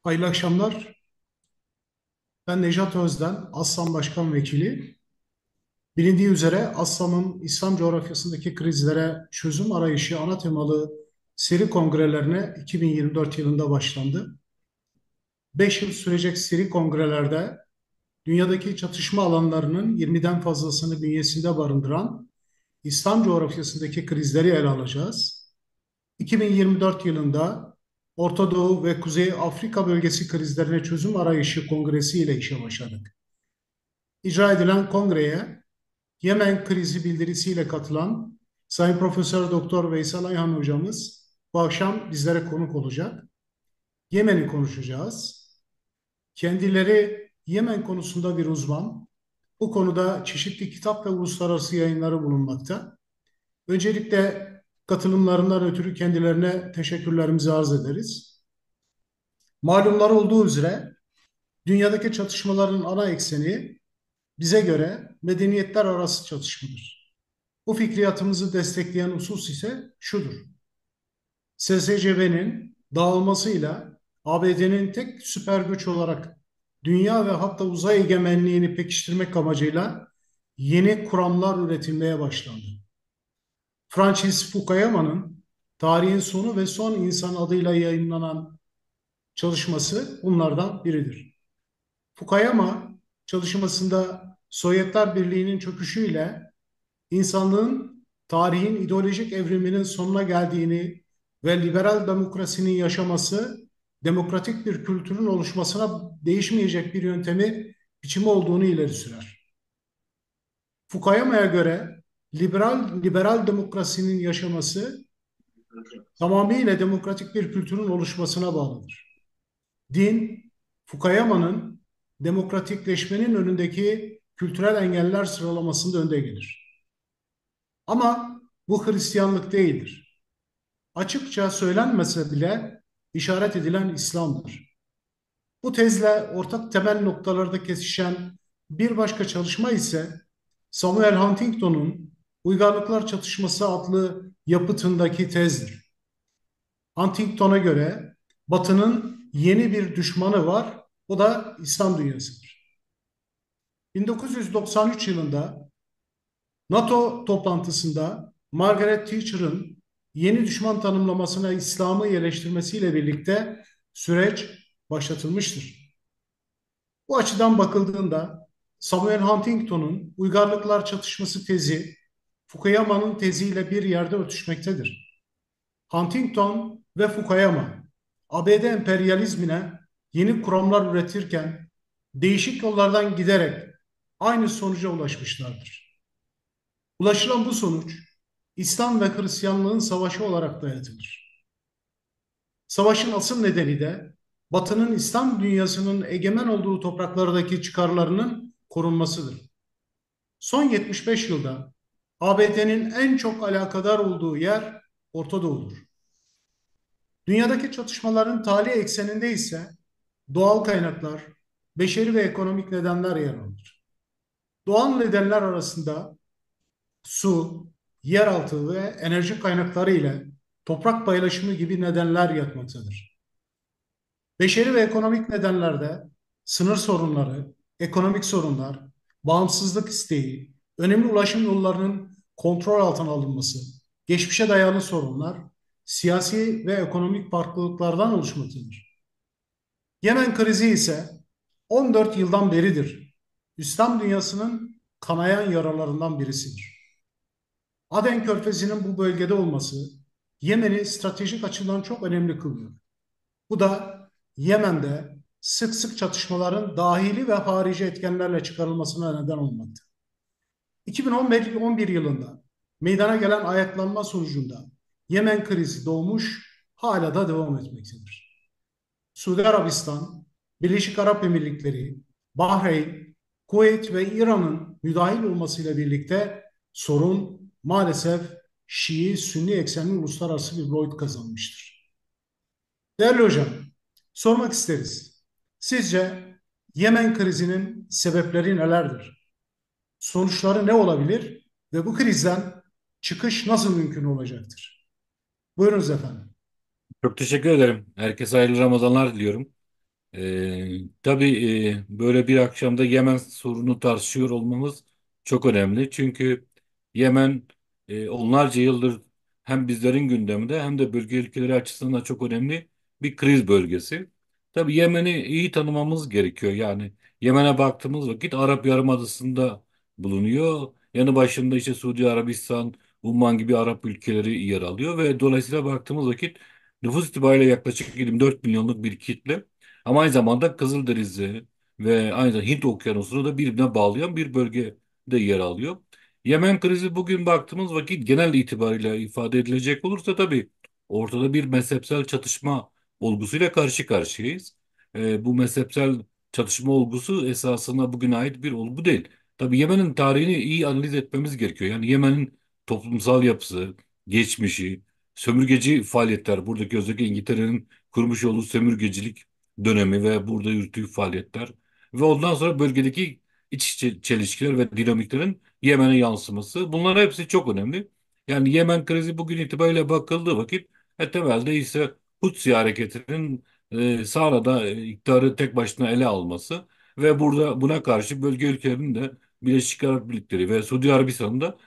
Hayırlı akşamlar. Ben Nejat Özden, Aslan Başkan Vekili. Bilindiği üzere Aslan'ın İslam coğrafyasındaki krizlere çözüm arayışı ana temalı seri kongrelerine 2024 yılında başlandı. 5 yıl sürecek seri kongrelerde dünyadaki çatışma alanlarının 20'den fazlasını bünyesinde barındıran İslam coğrafyasındaki krizleri ele alacağız. 2024 yılında Orta Doğu ve Kuzey Afrika bölgesi krizlerine çözüm arayışı kongresi ile işe başladık. İcra edilen kongreye Yemen krizi bildirisiyle katılan Sayın Profesör Doktor Veysel Ayhan hocamız bu akşam bizlere konuk olacak. Yemen'i konuşacağız. Kendileri Yemen konusunda bir uzman. Bu konuda çeşitli kitap ve uluslararası yayınları bulunmakta. Öncelikle katılımlarından ötürü kendilerine teşekkürlerimizi arz ederiz. Malumlar olduğu üzere dünyadaki çatışmaların ana ekseni bize göre medeniyetler arası çatışmadır. Bu fikriyatımızı destekleyen husus ise şudur. SSCB'nin dağılmasıyla ABD'nin tek süper güç olarak dünya ve hatta uzay egemenliğini pekiştirmek amacıyla yeni kuramlar üretilmeye başlandı. Francis Fukuyama'nın Tarihin Sonu ve Son İnsan adıyla yayınlanan çalışması bunlardan biridir. Fukuyama çalışmasında Sovyetler Birliği'nin çöküşüyle insanlığın tarihin ideolojik evriminin sonuna geldiğini ve liberal demokrasinin yaşaması, demokratik bir kültürün oluşmasına değişmeyecek bir yöntemi, biçimi olduğunu ileri sürer. Fukuyama'ya göre liberal demokrasinin yaşaması tamamıyla demokratik bir kültürün oluşmasına bağlıdır. Din, Fukuyama'nın demokratikleşmenin önündeki kültürel engeller sıralamasında önde gelir. Ama bu Hristiyanlık değildir. Açıkça söylenmese bile işaret edilen İslam'dır. Bu tezle ortak temel noktalarda kesişen bir başka çalışma ise Samuel Huntington'un Uygarlıklar Çatışması adlı yapıtındaki tezdir. Huntington'a göre Batı'nın yeni bir düşmanı var, o da İslam dünyasıdır. 1993 yılında NATO toplantısında Margaret Thatcher'ın yeni düşman tanımlamasına İslam'ı yerleştirmesiyle birlikte süreç başlatılmıştır. Bu açıdan bakıldığında Samuel Huntington'un uygarlıklar çatışması tezi Fukuyama'nın teziyle bir yerde örtüşmektedir. Huntington ve Fukuyama ABD emperyalizmine yeni kuramlar üretirken değişik yollardan giderek aynı sonuca ulaşmışlardır. Ulaşılan bu sonuç İslam ve Hristiyanlığın savaşı olarak dayatılır. Savaşın asıl nedeni de Batı'nın İslam dünyasının egemen olduğu topraklardaki çıkarlarının korunmasıdır. Son 75 yılda ABD'nin en çok alakadar olduğu yer Orta Doğu'dur. Dünyadaki çatışmaların tali ekseninde ise doğal kaynaklar, beşeri ve ekonomik nedenler yer alır. Doğal nedenler arasında su, yeraltı ve enerji kaynakları ile toprak paylaşımı gibi nedenler yatmaktadır. Beşeri ve ekonomik nedenlerde sınır sorunları, ekonomik sorunlar, bağımsızlık isteği, önemli ulaşım yollarının kontrol altına alınması, geçmişe dayalı sorunlar, siyasi ve ekonomik farklılıklardan oluşmaktadır. Yemen krizi ise 14 yıldan beridir İslam dünyasının kanayan yaralarından birisidir. Aden Körfezi'nin bu bölgede olması Yemen'i stratejik açıdan çok önemli kılıyor. Bu da Yemen'de sık sık çatışmaların dahili ve harici etkenlerle çıkarılmasına neden olmakta. 2011 yılında meydana gelen ayaklanma sonucunda Yemen krizi doğmuş, hala da devam etmektedir. Suudi Arabistan, Birleşik Arap Emirlikleri, Bahreyn, Kuveyt ve İran'ın müdahil olmasıyla birlikte sorun maalesef Şii-Sünni eksenli uluslararası bir boyut kazanmıştır. Değerli hocam, sormak isteriz. Sizce Yemen krizinin sebepleri nelerdir? Sonuçları ne olabilir ve bu krizden çıkış nasıl mümkün olacaktır? Buyurunuz efendim. Çok teşekkür ederim. Herkese hayırlı Ramazanlar diliyorum. Böyle bir akşamda Yemen sorunu tartışıyor olmamız çok önemli. Çünkü Yemen onlarca yıldır hem bizlerin gündeminde hem de bölge ülkeleri açısından çok önemli bir kriz bölgesi. Tabii Yemen'i iyi tanımamız gerekiyor. Yani Yemen'e baktığımız vakit Arap Yarımadası'nda bulunuyor. Yanı başında işte Suudi Arabistan, Umman gibi Arap ülkeleri yer alıyor ve dolayısıyla baktığımız vakit nüfus itibariyle yaklaşık 24 milyonluk bir kitle. Ama aynı zamanda Kızıldeniz'i ve aynı zamanda Hint Okyanusu'nu da birbirine bağlayan bir bölgede yer alıyor. Yemen krizi bugün baktığımız vakit genel itibariyle ifade edilecek olursa tabii ortada bir mezhepsel çatışma olgusuyla karşı karşıyayız. Bu mezhepsel çatışma olgusu esasında bugüne ait bir olgu değil. Tabii Yemen'in tarihini iyi analiz etmemiz gerekiyor. Yani Yemen'in toplumsal yapısı, geçmişi, sömürgeci faaliyetler, buradaki özellikle İngiltere'nin kurmuş olduğu sömürgecilik dönemi ve burada yürüttüğü faaliyetler ve ondan sonra bölgedeki çelişkiler ve dinamiklerin Yemen'e yansıması. Bunların hepsi çok önemli. Yani Yemen krizi bugün itibariyle bakıldığı vakit temelde ise Hutsi hareketinin sahada iktidarı tek başına ele alması ve burada buna karşı bölge ülkelerinin de Birleşik Arap Emirlikleri ve Suudi Arabistan'ın da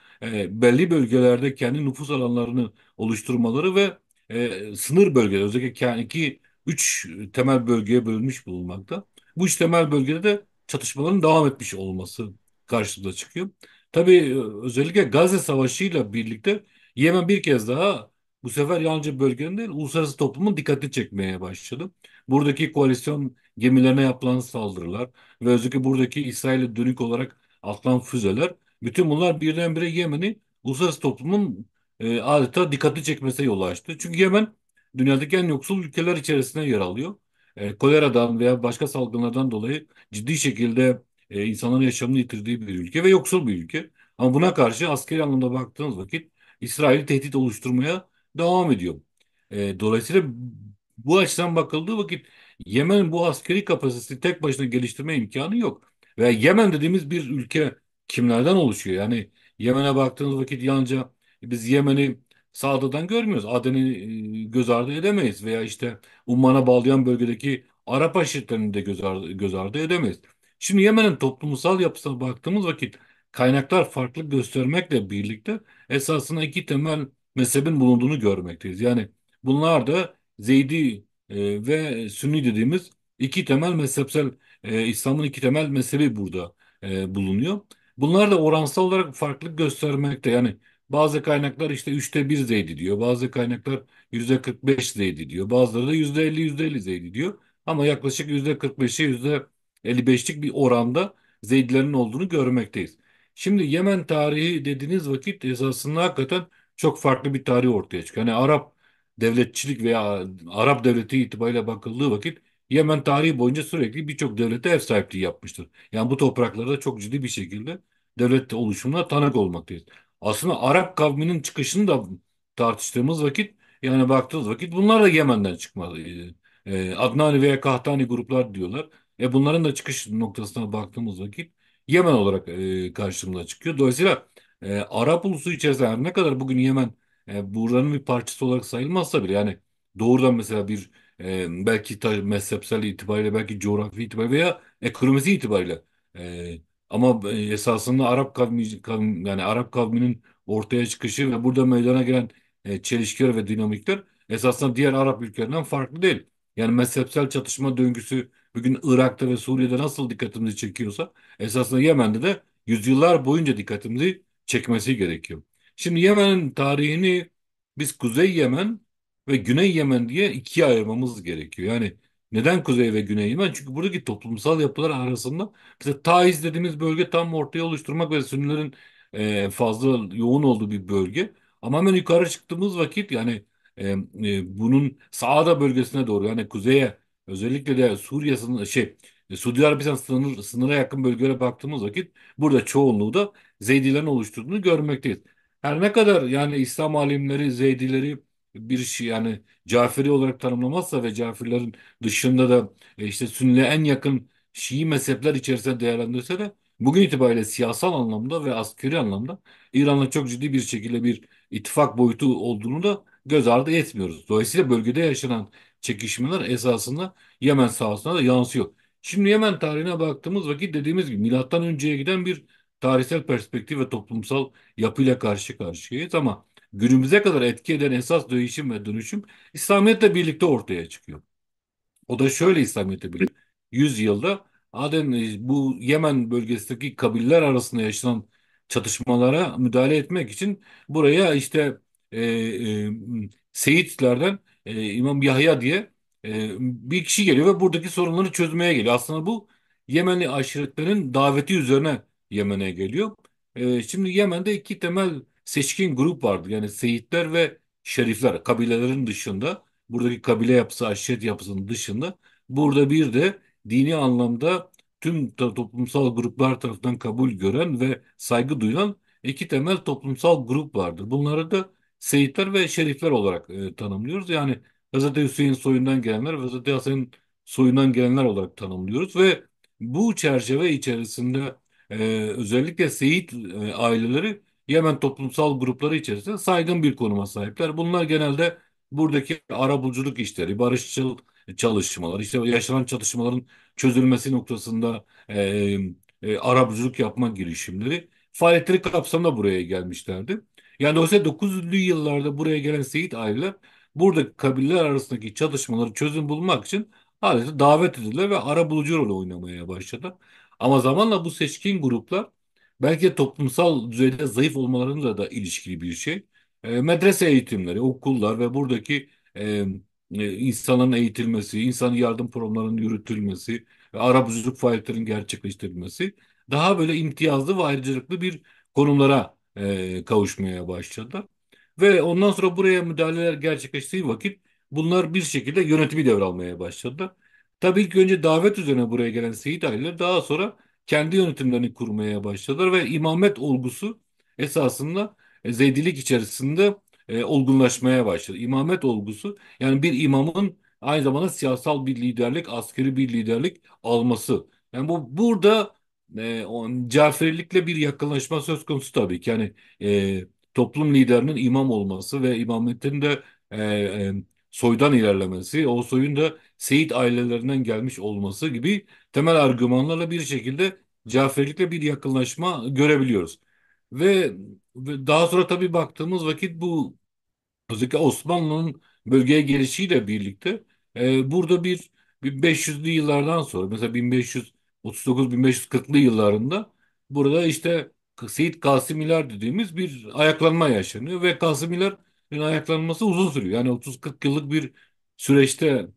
belli bölgelerde kendi nüfus alanlarını oluşturmaları ve sınır bölgeleri özellikle iki üç temel bölgeye bölünmüş bulunmakta. Bu üç temel bölgede de çatışmaların devam etmiş olması karşımıza çıkıyor. Tabii özellikle Gazze Savaşı ile birlikte Yemen bir kez daha bu sefer yalnızca bölgenin değil uluslararası toplumun dikkatini çekmeye başladı. Buradaki koalisyon gemilerine yapılan saldırılar ve özellikle buradaki İsrail'e dönük olarak atılan füzeler bütün bunlar birdenbire Yemen'i uluslararası toplumun adeta dikkatini çekmesine yol açtı. Çünkü Yemen dünyadaki en yoksul ülkeler içerisinde yer alıyor. Koleradan veya başka salgınlardan dolayı ciddi şekilde insanların yaşamını yitirdiği bir ülke ve yoksul bir ülke. Ama buna karşı askeri anlamda baktığınız vakit İsrail tehdit oluşturmaya devam ediyor. Dolayısıyla bu açıdan bakıldığı vakit Yemen'in bu askeri kapasitesi tek başına geliştirme imkanı yok. Ve Yemen dediğimiz bir ülke kimlerden oluşuyor? Yani Yemen'e baktığınız vakit yalnızca biz Yemen'i sağdadan görmüyoruz. Aden'i göz ardı edemeyiz veya işte Umman'a bağlayan bölgedeki Arap aşiretlerini de göz ardı edemeyiz. Şimdi Yemen'in toplumsal yapısına baktığımız vakit kaynaklar farklı göstermekle birlikte esasında iki temel mezhebin bulunduğunu görmekteyiz. Yani bunlar da Zeydi ve Sünni dediğimiz iki temel mezhepsel İslam'ın iki temel mezhebi burada bulunuyor. Bunlar da oransal olarak farklılık göstermekte. Yani bazı kaynaklar işte üçte bir Zeydi diyor. Bazı kaynaklar %45 Zeydi diyor. Bazıları da %50 Zeydi diyor. Ama yaklaşık %45'e %55'lik bir oranda Zeydilerin olduğunu görmekteyiz. Şimdi Yemen tarihi dediğiniz vakit esasında hakikaten çok farklı bir tarih ortaya çıkıyor. Yani Arap devletçilik veya Arap devleti itibariyle bakıldığı vakit Yemen tarihi boyunca sürekli birçok devlete ev sahipliği yapmıştır. Yani bu topraklarda çok ciddi bir şekilde devlet oluşumuna tanık olmaktayız. Aslında Arap kavminin çıkışını da tartıştığımız vakit yani baktığımız vakit bunlar da Yemen'den çıkmadı. Adnani veya Kahtani gruplar diyorlar. Bunların da çıkış noktasına baktığımız vakit Yemen olarak karşımıza çıkıyor. Dolayısıyla Arap ulusu içerisinde her ne kadar bugün Yemen buranın bir parçası olarak sayılmazsa bile yani doğrudan mesela bir belki mezhepsel itibariyle belki coğrafi itibariyle veya ekonomisi itibariyle ama esasında yani Arap kavminin ortaya çıkışı ve burada meydana gelen çelişkiler ve dinamikler esasında diğer Arap ülkelerinden farklı değil. Yani mezhepsel çatışma döngüsü bugün Irak'ta ve Suriye'de nasıl dikkatimizi çekiyorsa esasında Yemen'de de yüzyıllar boyunca dikkatimizi çekmesi gerekiyor. Şimdi Yemen'in tarihini biz Kuzey Yemen ve Güney Yemen diye ikiye ayırmamız gerekiyor. Yani neden Kuzey ve Güney Yemen? Çünkü buradaki toplumsal yapılar arasında mesela Taiz dediğimiz bölge tam ortaya oluşturmak ve Sünnilerin fazla yoğun olduğu bir bölge. Ama hemen yukarı çıktığımız vakit yani bunun sağda bölgesine doğru yani kuzeye özellikle de Suriye Suudi Arabistan sınıra yakın bölgelere baktığımız vakit burada çoğunluğu da Zeydilerin oluşturduğunu görmekteyiz. Her ne kadar yani İslam alimleri Zeydileri bir şey yani Caferi olarak tanımlamazsa ve Caferilerin dışında da işte Sünni'ye en yakın Şii mezhepler içerisinde değerlendirse de bugün itibariyle siyasal anlamda ve askeri anlamda İran'la çok ciddi bir şekilde bir ittifak boyutu olduğunu da göz ardı etmiyoruz. Dolayısıyla bölgede yaşanan çekişmeler esasında Yemen sahasına da yansıyor. Şimdi Yemen tarihine baktığımız vakit dediğimiz gibi milattan önceye giden bir tarihsel perspektif ve toplumsal yapıyla karşı karşıyayız ama günümüze kadar etki eden esas değişim ve dönüşüm İslamiyet'le birlikte ortaya çıkıyor. O da şöyle İslamiyet'e bilir. 100 yılda Aden bu Yemen bölgesindeki kabiller arasında yaşanan çatışmalara müdahale etmek için buraya işte Seyitlerden İmam Yahya diye bir kişi geliyor ve buradaki sorunları çözmeye geliyor. Aslında bu Yemenli aşiretlerin daveti üzerine Yemen'e geliyor. Şimdi Yemen'de iki temel seçkin grup vardı. Yani Seyitler ve Şerifler kabilelerin dışında buradaki kabile yapısı, aşiret yapısının dışında burada bir de dini anlamda tüm toplumsal gruplar tarafından kabul gören ve saygı duyulan iki temel toplumsal grup vardır. Bunları da Seyitler ve Şerifler olarak tanımlıyoruz. Yani Hz. Hüseyin soyundan gelenler ve Hz. Hasan'ın soyundan gelenler olarak tanımlıyoruz ve bu çerçeve içerisinde e, özellikle Seyit aileleri Yemen toplumsal grupları içerisinde saygın bir konuma sahipler. Bunlar genelde buradaki arabuluculuk işleri, barışçıl çalışmalar, işte yaşanan çatışmaların çözülmesi noktasında arabuluculuk yapma girişimleri faaliyetleri kapsamında buraya gelmişlerdi. Yani dolayısıyla 900'lü yıllarda buraya gelen Seyit aileler buradaki kabileler arasındaki çatışmaları çözüm bulmak için adeta davet edildiler ve arabulucu rol oynamaya başladı. Ama zamanla bu seçkin gruplar belki de toplumsal düzeyde zayıf olmalarıyla da ilişkili bir şey. Medrese eğitimleri, okullar ve buradaki e, insanların eğitilmesi, insan yardım programlarının yürütülmesi ve arabuluculuk faaliyetlerinin gerçekleştirilmesi daha böyle imtiyazlı ve ayrıcalıklı bir konumlara kavuşmaya başladılar. Ve ondan sonra buraya müdahaleler gerçekleştiği vakit bunlar bir şekilde yönetimi devralmaya başladılar. Tabii ilk önce davet üzerine buraya gelen Seyit aileler daha sonra kendi yönetimlerini kurmaya başladılar ve imamet olgusu esasında Zeydilik içerisinde olgunlaşmaya başladı. İmamet olgusu yani bir imamın aynı zamanda siyasal bir liderlik, askeri bir liderlik alması. Yani bu burada Caferilikle bir yakınlaşma söz konusu tabii ki. Yani toplum liderinin imam olması ve imametin de soydan ilerlemesi, o soyun da Seyit ailelerinden gelmiş olması gibi temel argümanlarla bir şekilde Caferilikle bir yakınlaşma görebiliyoruz. Ve, ve daha sonra tabii baktığımız vakit bu özellikle Osmanlı'nın bölgeye gelişiyle birlikte burada bir 1500'lü yıllardan sonra mesela 1539-1540'lı yıllarında burada işte Seyit Kasimiler dediğimiz bir ayaklanma yaşanıyor ve Kasimilerin ayaklanması uzun sürüyor. Yani 30-40 yıllık bir süreçte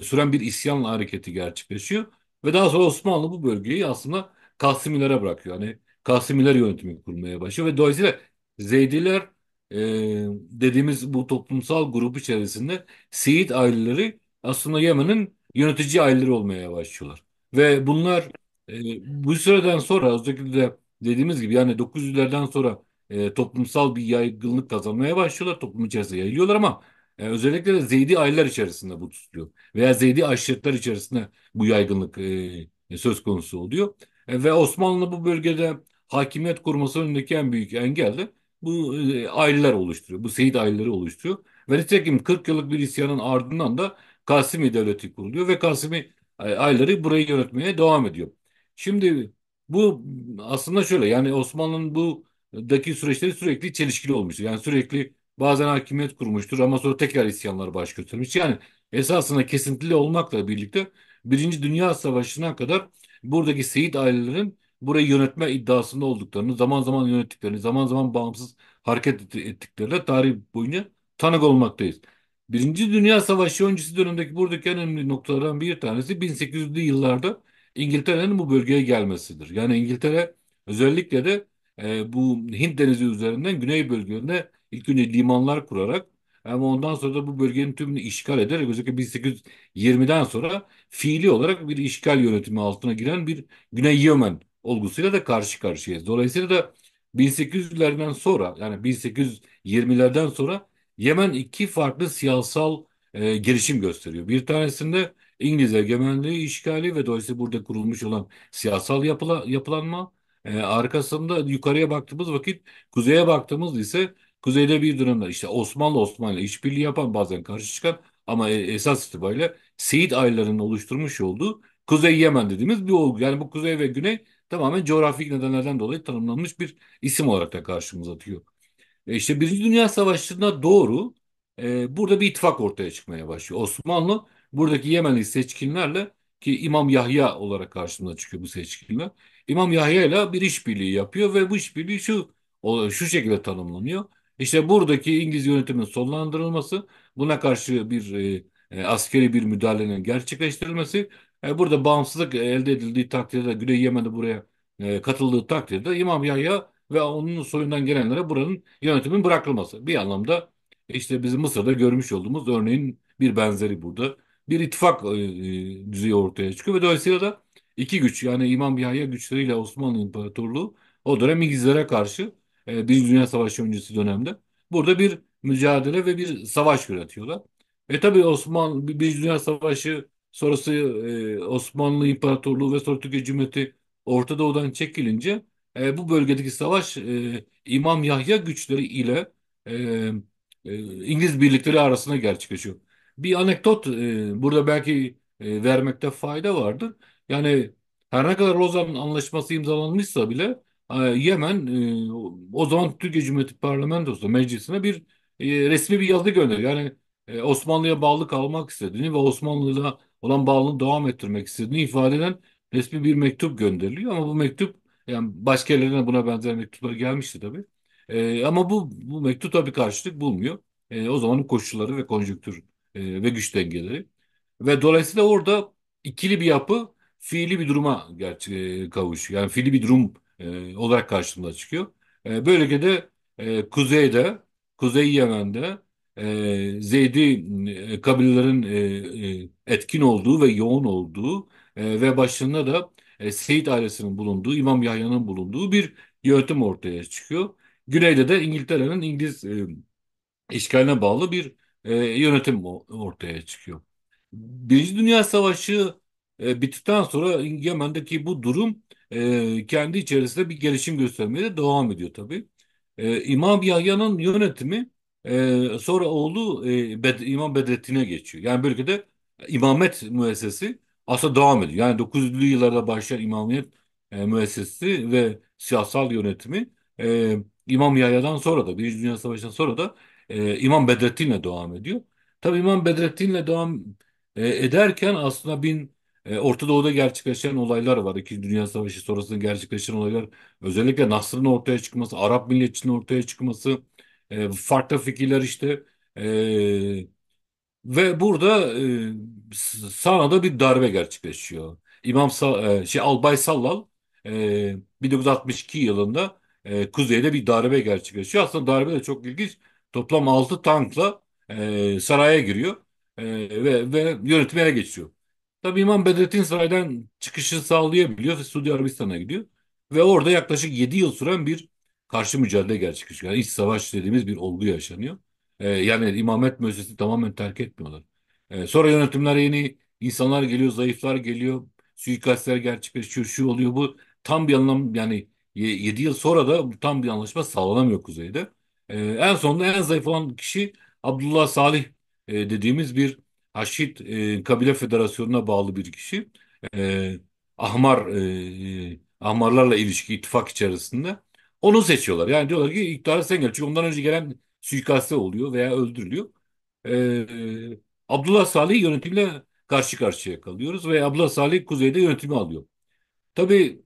süren bir isyan hareketi gerçekleşiyor ve daha sonra Osmanlı bu bölgeyi aslında Kasimilere bırakıyor. Yani Kasimiler yönetimi kurmaya başlıyor ve dolayısıyla Zeydiler e, dediğimiz bu toplumsal grup içerisinde Seyit aileleri aslında Yemen'in yönetici aileleri olmaya başlıyorlar. Ve bunlar bu süreden sonra özellikle de dediğimiz gibi yani 900'lerden sonra toplumsal bir yaygınlık kazanmaya başlıyorlar. Toplum içerisinde yayılıyorlar ama özellikle de Zeydi aileler içerisinde bu tutuluyor. Veya Zeydi aşiretler içerisinde bu yaygınlık söz konusu oluyor. Ve Osmanlı bu bölgede hakimiyet kurması önündeki en büyük engel de bu aileler oluşturuyor. Bu Seyit aileleri oluşturuyor. Ve nitekim 40 yıllık bir isyanın ardından da Kasimi Devleti kuruluyor ve Kasimi aileleri burayı yönetmeye devam ediyor. Şimdi bu aslında şöyle yani Osmanlı'nın buradaki süreçleri sürekli çelişkili olmuştur. Yani sürekli bazen hakimiyet kurmuştur ama sonra tekrar isyanlar baş göstermiş. Yani esasında kesintili olmakla birlikte Birinci Dünya Savaşı'na kadar buradaki Seyit ailelerin burayı yönetme iddiasında olduklarını, zaman zaman yönettiklerini, zaman zaman bağımsız hareket ettiklerine tarih boyunca tanık olmaktayız. Birinci Dünya Savaşı öncesi dönemdeki buradaki en önemli noktalardan bir tanesi 1800'lü yıllarda İngiltere'nin bu bölgeye gelmesidir. Yani İngiltere özellikle de bu Hint Denizi üzerinden güney bölgelerinde ilk önce limanlar kurarak ama ondan sonra da bu bölgenin tümünü işgal ederek özellikle 1820'den sonra fiili olarak bir işgal yönetimi altına giren bir Güney Yemen olgusuyla da karşı karşıyayız. Dolayısıyla da 1800'lerden sonra yani 1820'lerden sonra Yemen iki farklı siyasal gelişim gösteriyor. Bir tanesinde İngiliz egemenliği işgali ve dolayısıyla burada kurulmuş olan siyasal yapılanma. Arkasında yukarıya baktığımız vakit kuzeye baktığımız ise Kuzeyde bir durumda işte Osmanlı işbirliği yapan, bazen karşı çıkan ama esas itibariyle Seyit ailelerinin oluşturmuş olduğu Kuzey Yemen dediğimiz bir olgu. Yani bu kuzey ve güney tamamen coğrafik nedenlerden dolayı tanımlanmış bir isim olarak da karşımıza atıyor. İşte Birinci Dünya Savaşı'na doğru burada bir ittifak ortaya çıkmaya başlıyor. Osmanlı buradaki Yemenli seçkinlerle, ki İmam Yahya olarak karşımıza çıkıyor bu seçkinler. İmam Yahya ile bir işbirliği yapıyor ve bu işbirliği şu şekilde tanımlanıyor. İşte buradaki İngiliz yönetimin sonlandırılması, buna karşı bir askeri bir müdahalenin gerçekleştirilmesi, burada bağımsızlık elde edildiği takdirde, Güney Yemen'de buraya katıldığı takdirde İmam Yahya ve onun soyundan gelenlere buranın yönetimin bırakılması. Bir anlamda işte bizim Mısır'da görmüş olduğumuz örneğin bir benzeri burada. Bir ittifak düzeyi ortaya çıkıyor ve dolayısıyla da iki güç, yani İmam Yahya güçleriyle Osmanlı İmparatorluğu o dönem İngilizlere karşı Birinci Dünya Savaşı öncesi dönemde burada bir mücadele ve bir savaş yönetiyorlar. Tabii Birinci Dünya Savaşı sonrası Osmanlı İmparatorluğu ve sonra Türkiye Cumhuriyeti Orta Doğu'dan çekilince bu bölgedeki savaş İmam Yahya güçleri ile e, İngiliz birlikleri arasında gerçekleşiyor. Bir anekdot burada belki vermekte fayda vardır. Yani her ne kadar Lozan Anlaşması imzalanmışsa bile Yemen o zaman Türkiye Cumhuriyeti Parlamentosu meclisine resmi bir yazı gönderiyor. Yani Osmanlı'ya bağlı kalmak istediğini ve Osmanlı'yla olan bağlılığını devam ettirmek istediğini ifade eden resmi bir mektup gönderiliyor. Ama bu mektup, yani başka yerlerine buna benzer mektuplar gelmişti tabii. Ama bu mektup tabii karşılık bulmuyor. O zamanın koşulları ve konjonktür ve güç dengeleri. Ve dolayısıyla orada ikili bir yapı fiili bir duruma kavuşuyor. Yani fiili bir durum olarak karşımıza çıkıyor. Böylelikle de Kuzey Yemen'de Zeydi kabilelerin etkin olduğu ve yoğun olduğu ve başında da Seyit ailesinin bulunduğu, İmam Yahya'nın bulunduğu bir yönetim ortaya çıkıyor. Güneyde de İngiltere'nin İngiliz işgaline bağlı bir yönetim ortaya çıkıyor. Birinci Dünya Savaşı bittikten sonra Yemen'deki bu durum kendi içerisinde bir gelişim göstermeye de devam ediyor tabii. İmam Yahya'nın yönetimi sonra oğlu İmam Bedrettin'e geçiyor. Yani bölgede imamet müessesi aslında devam ediyor. Yani 900'lü yıllarda başlayan imamiyet müessesesi ve siyasal yönetimi e, İmam Yahya'dan sonra da, Birinci Dünya Savaşı'ndan sonra da İmam Bedrettin'le devam ediyor. Tabii İmam Bedrettin'le devam ederken aslında Orta Doğu'da gerçekleşen olaylar var. İkinci Dünya Savaşı sonrasında gerçekleşen olaylar, özellikle Nasr'ın ortaya çıkması, Arap milliyetçiliğinin ortaya çıkması, farklı fikirler işte. E, Ve burada Sana'da bir darbe gerçekleşiyor. Albay Sallal 1962 yılında kuzeyde bir darbe gerçekleşiyor. Aslında darbe de çok ilginç. Toplam 6 tankla saraya giriyor ve yönetimi ele geçiyor. Tabii İmam Bedrettin saraydan çıkışı sağlayabiliyor ve Suudi Arabistan'a gidiyor. Ve orada yaklaşık 7 yıl süren bir karşı mücadele gerçekleşiyor. Yani iç savaş dediğimiz bir olgu yaşanıyor. Yani imamet müessesesini tamamen terk etmiyorlar. Sonra yönetimlere yeni insanlar geliyor, zayıflar geliyor, suikastler gerçekleşiyor, şu oluyor bu. Tam bir anlam, yani 7 yıl sonra da tam bir anlaşma sağlanamıyor kuzeyde. En sonunda en zayıf olan kişi Abdullah Salih dediğimiz bir Haşit Kabile Federasyonu'na bağlı bir kişi. E, Ahmarlarla ilişki, ittifak içerisinde. Onu seçiyorlar. Yani diyorlar ki iktidara sen gel. Çünkü ondan önce gelen suikastı oluyor veya öldürülüyor. Abdullah Salih yönetimiyle karşı karşıya kalıyoruz ve Abdullah Salih kuzeyde yönetimi alıyor. Tabii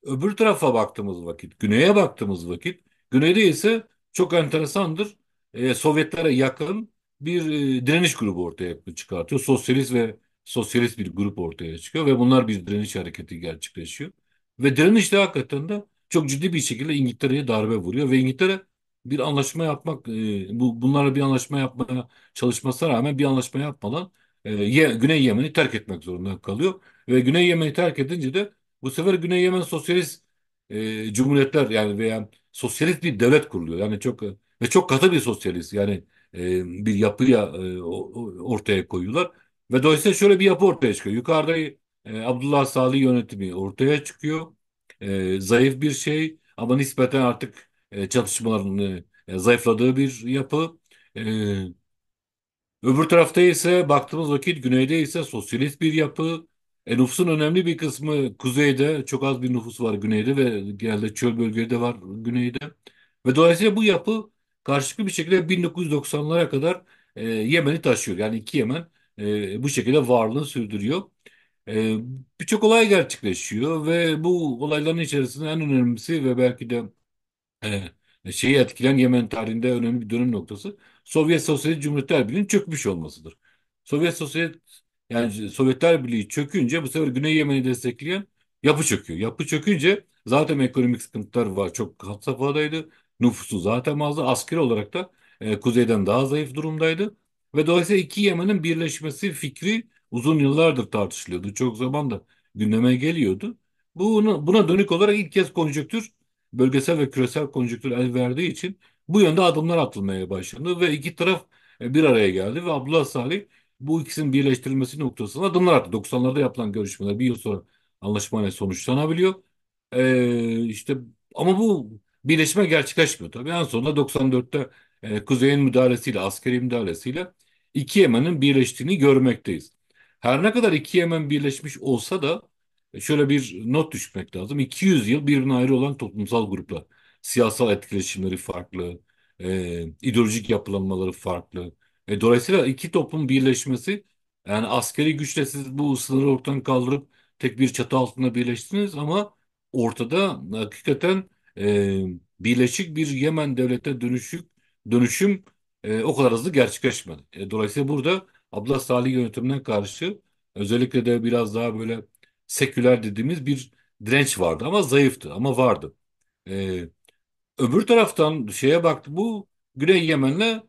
öbür tarafa baktığımız vakit, güneye baktığımız vakit, güneyde ise çok enteresandır. Sovyetlere yakın bir direniş grubu ortaya çıkartıyor. Sosyalist bir grup ortaya çıkıyor ve bunlar bir direniş hareketi gerçekleşiyor. Ve direniş de hakikaten de çok ciddi bir şekilde İngiltere'ye darbe vuruyor ve İngiltere bir anlaşma yapmak, bunlarla bir anlaşma yapmaya çalışmasına rağmen bir anlaşma yapmadan Güney Yemen'i terk etmek zorunda kalıyor. Ve Güney Yemen'i terk edince de bu sefer Güney Yemen sosyalist cumhuriyetler, yani veya sosyalist bir devlet kuruluyor. Yani çok katı bir sosyalist, yani bir yapıya ortaya koyuyorlar. Ve dolayısıyla şöyle bir yapı ortaya çıkıyor. Yukarıda Abdullah Salih yönetimi ortaya çıkıyor. Zayıf bir şey ama nispeten artık çatışmaların zayıfladığı bir yapı. E, Öbür tarafta ise baktığımız vakit güneyde ise sosyalist bir yapı. Nüfusun önemli bir kısmı kuzeyde, çok az bir nüfus var güneyde ve genelde çöl bölgeleri de var güneyde. Ve dolayısıyla bu yapı karşılıklı bir şekilde 1990'lara kadar Yemen'i taşıyor. Yani iki Yemen bu şekilde varlığını sürdürüyor. E, Birçok olay gerçekleşiyor ve bu olayların içerisinde en önemlisi ve belki de şeyi etkileyen Yemen tarihinde önemli bir dönüm noktası Sovyet Sosyalist Cumhuriyetler Birliği'nin çökmüş olmasıdır. Sovyet Sosyet Yani Sovyetler Birliği çökünce bu sefer Güney Yemen'i destekleyen yapı çöküyor. Yapı çökünce zaten ekonomik sıkıntılar var. Çok had safhadaydı. Nüfusu zaten azdı. Askeri olarak da kuzeyden daha zayıf durumdaydı. Ve dolayısıyla iki Yemen'in birleşmesi fikri uzun yıllardır tartışılıyordu. Çok zaman da gündeme geliyordu. Buna dönük olarak ilk kez konjonktür bölgesel ve küresel konjonktür el verdiği için bu yönde adımlar atılmaya başlandı ve iki taraf bir araya geldi ve Abdullah Salih bu ikisinin birleştirilmesi noktasında adımlar attı. 90'larda yapılan görüşmeler bir yıl sonra anlaşmayla sonuçlanabiliyor. İşte ama bu birleşme gerçekleşmiyor tabii. En sonunda 94'te Kuzey'in müdahalesiyle, askeri müdahalesiyle iki Yemen'in birleştiğini görmekteyiz. Her ne kadar iki Yemen birleşmiş olsa da şöyle bir not düşmek lazım. 200 yıl birbirine ayrı olan toplumsal gruplar. Siyasal etkileşimleri farklı, ideolojik yapılanmaları farklı. Dolayısıyla iki toplum birleşmesi yani askeri güçle siz bu sınırı ortadan kaldırıp tek bir çatı altında birleştiniz ama ortada hakikaten e, birleşik bir Yemen devletine dönüşüm o kadar hızlı gerçekleşmedi. Dolayısıyla burada Abdullah Salih yönetimine karşı özellikle de biraz daha böyle seküler dediğimiz bir direnç vardı ama zayıftı ama vardı. E, Öbür taraftan şeye baktı bu Güney Yemen'le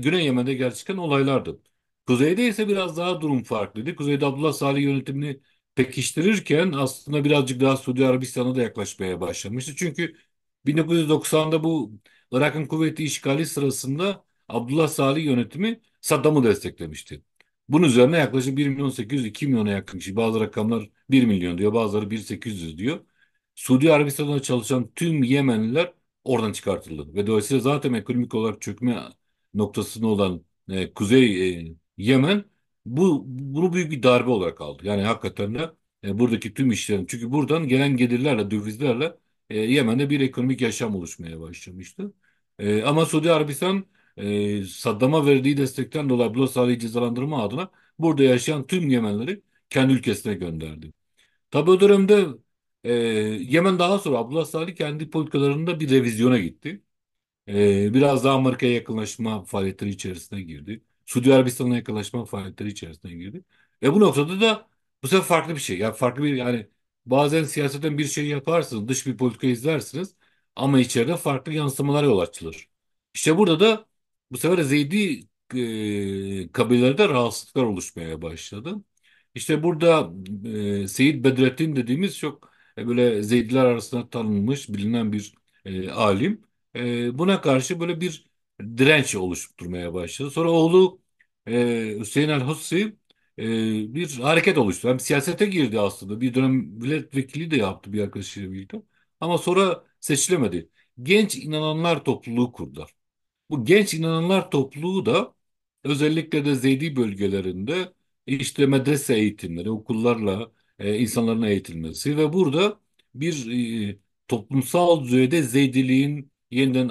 Güney Yemen'de gerçekten olaylardı. Kuzeyde ise biraz daha durum farklıydı. Kuzeyde Abdullah Salih yönetimini pekiştirirken aslında birazcık daha Suudi Arabistan'a da yaklaşmaya başlamıştı. Çünkü 1990'da bu Irak'ın kuvveti işgali sırasında Abdullah Salih yönetimi Saddam'ı desteklemişti. Bunun üzerine yaklaşık 1 milyon 800 2 milyona yakın kişi. Bazı rakamlar 1 milyon diyor, bazıları 1 800 diyor. Suudi Arabistan'da çalışan tüm Yemenliler oradan çıkartıldı. Ve dolayısıyla zaten ekonomik olarak çökme noktasında olan Kuzey Yemen bunu büyük bir darbe olarak aldı. Yani hakikaten de buradaki tüm işlerin çünkü buradan gelen gelirlerle dövizlerle Yemen'de bir ekonomik yaşam oluşmaya başlamıştı. Ama Suudi Arabistan Saddam'a verdiği destekten dolayı Abdullah Salih'i cezalandırma adına burada yaşayan tüm Yemenleri kendi ülkesine gönderdi. Tabii o dönemde e, Yemen daha sonra Abdullah Salih kendi politikalarında bir revizyona gitti. Biraz daha Amerika'ya yakınlaşma faaliyetleri içerisine girdi. Suudi Arabistan'a yakınlaşma faaliyetleri içerisine girdi. Bu noktada da bu sefer farklı bir şey. Yani farklı bir yani bazen siyasetten bir şey yaparsınız, dış bir politika izlersiniz ama içeride farklı yansımalar yol açılır. İşte burada da bu sefer Zeydi kabilelerde rahatsızlıklar oluşmaya başladı. İşte burada Seyyid Bedrettin dediğimiz çok böyle Zeydiler arasında tanınmış, bilinen bir alim. Buna karşı böyle bir direnç oluşturmaya başladı. Sonra oğlu Hüseyin el-Hussi bir hareket oluşturdu. Hem siyasete girdi aslında. Bir dönem milletvekili de yaptı bir arkadaşıyla birlikte. Ama sonra seçilemedi. Genç inananlar topluluğu kurdular. Bu genç inananlar topluluğu da özellikle de Zeydi bölgelerinde işte medrese eğitimleri, okullarla insanların eğitilmesi ve burada bir toplumsal düzeyde Zeydiliğin yeniden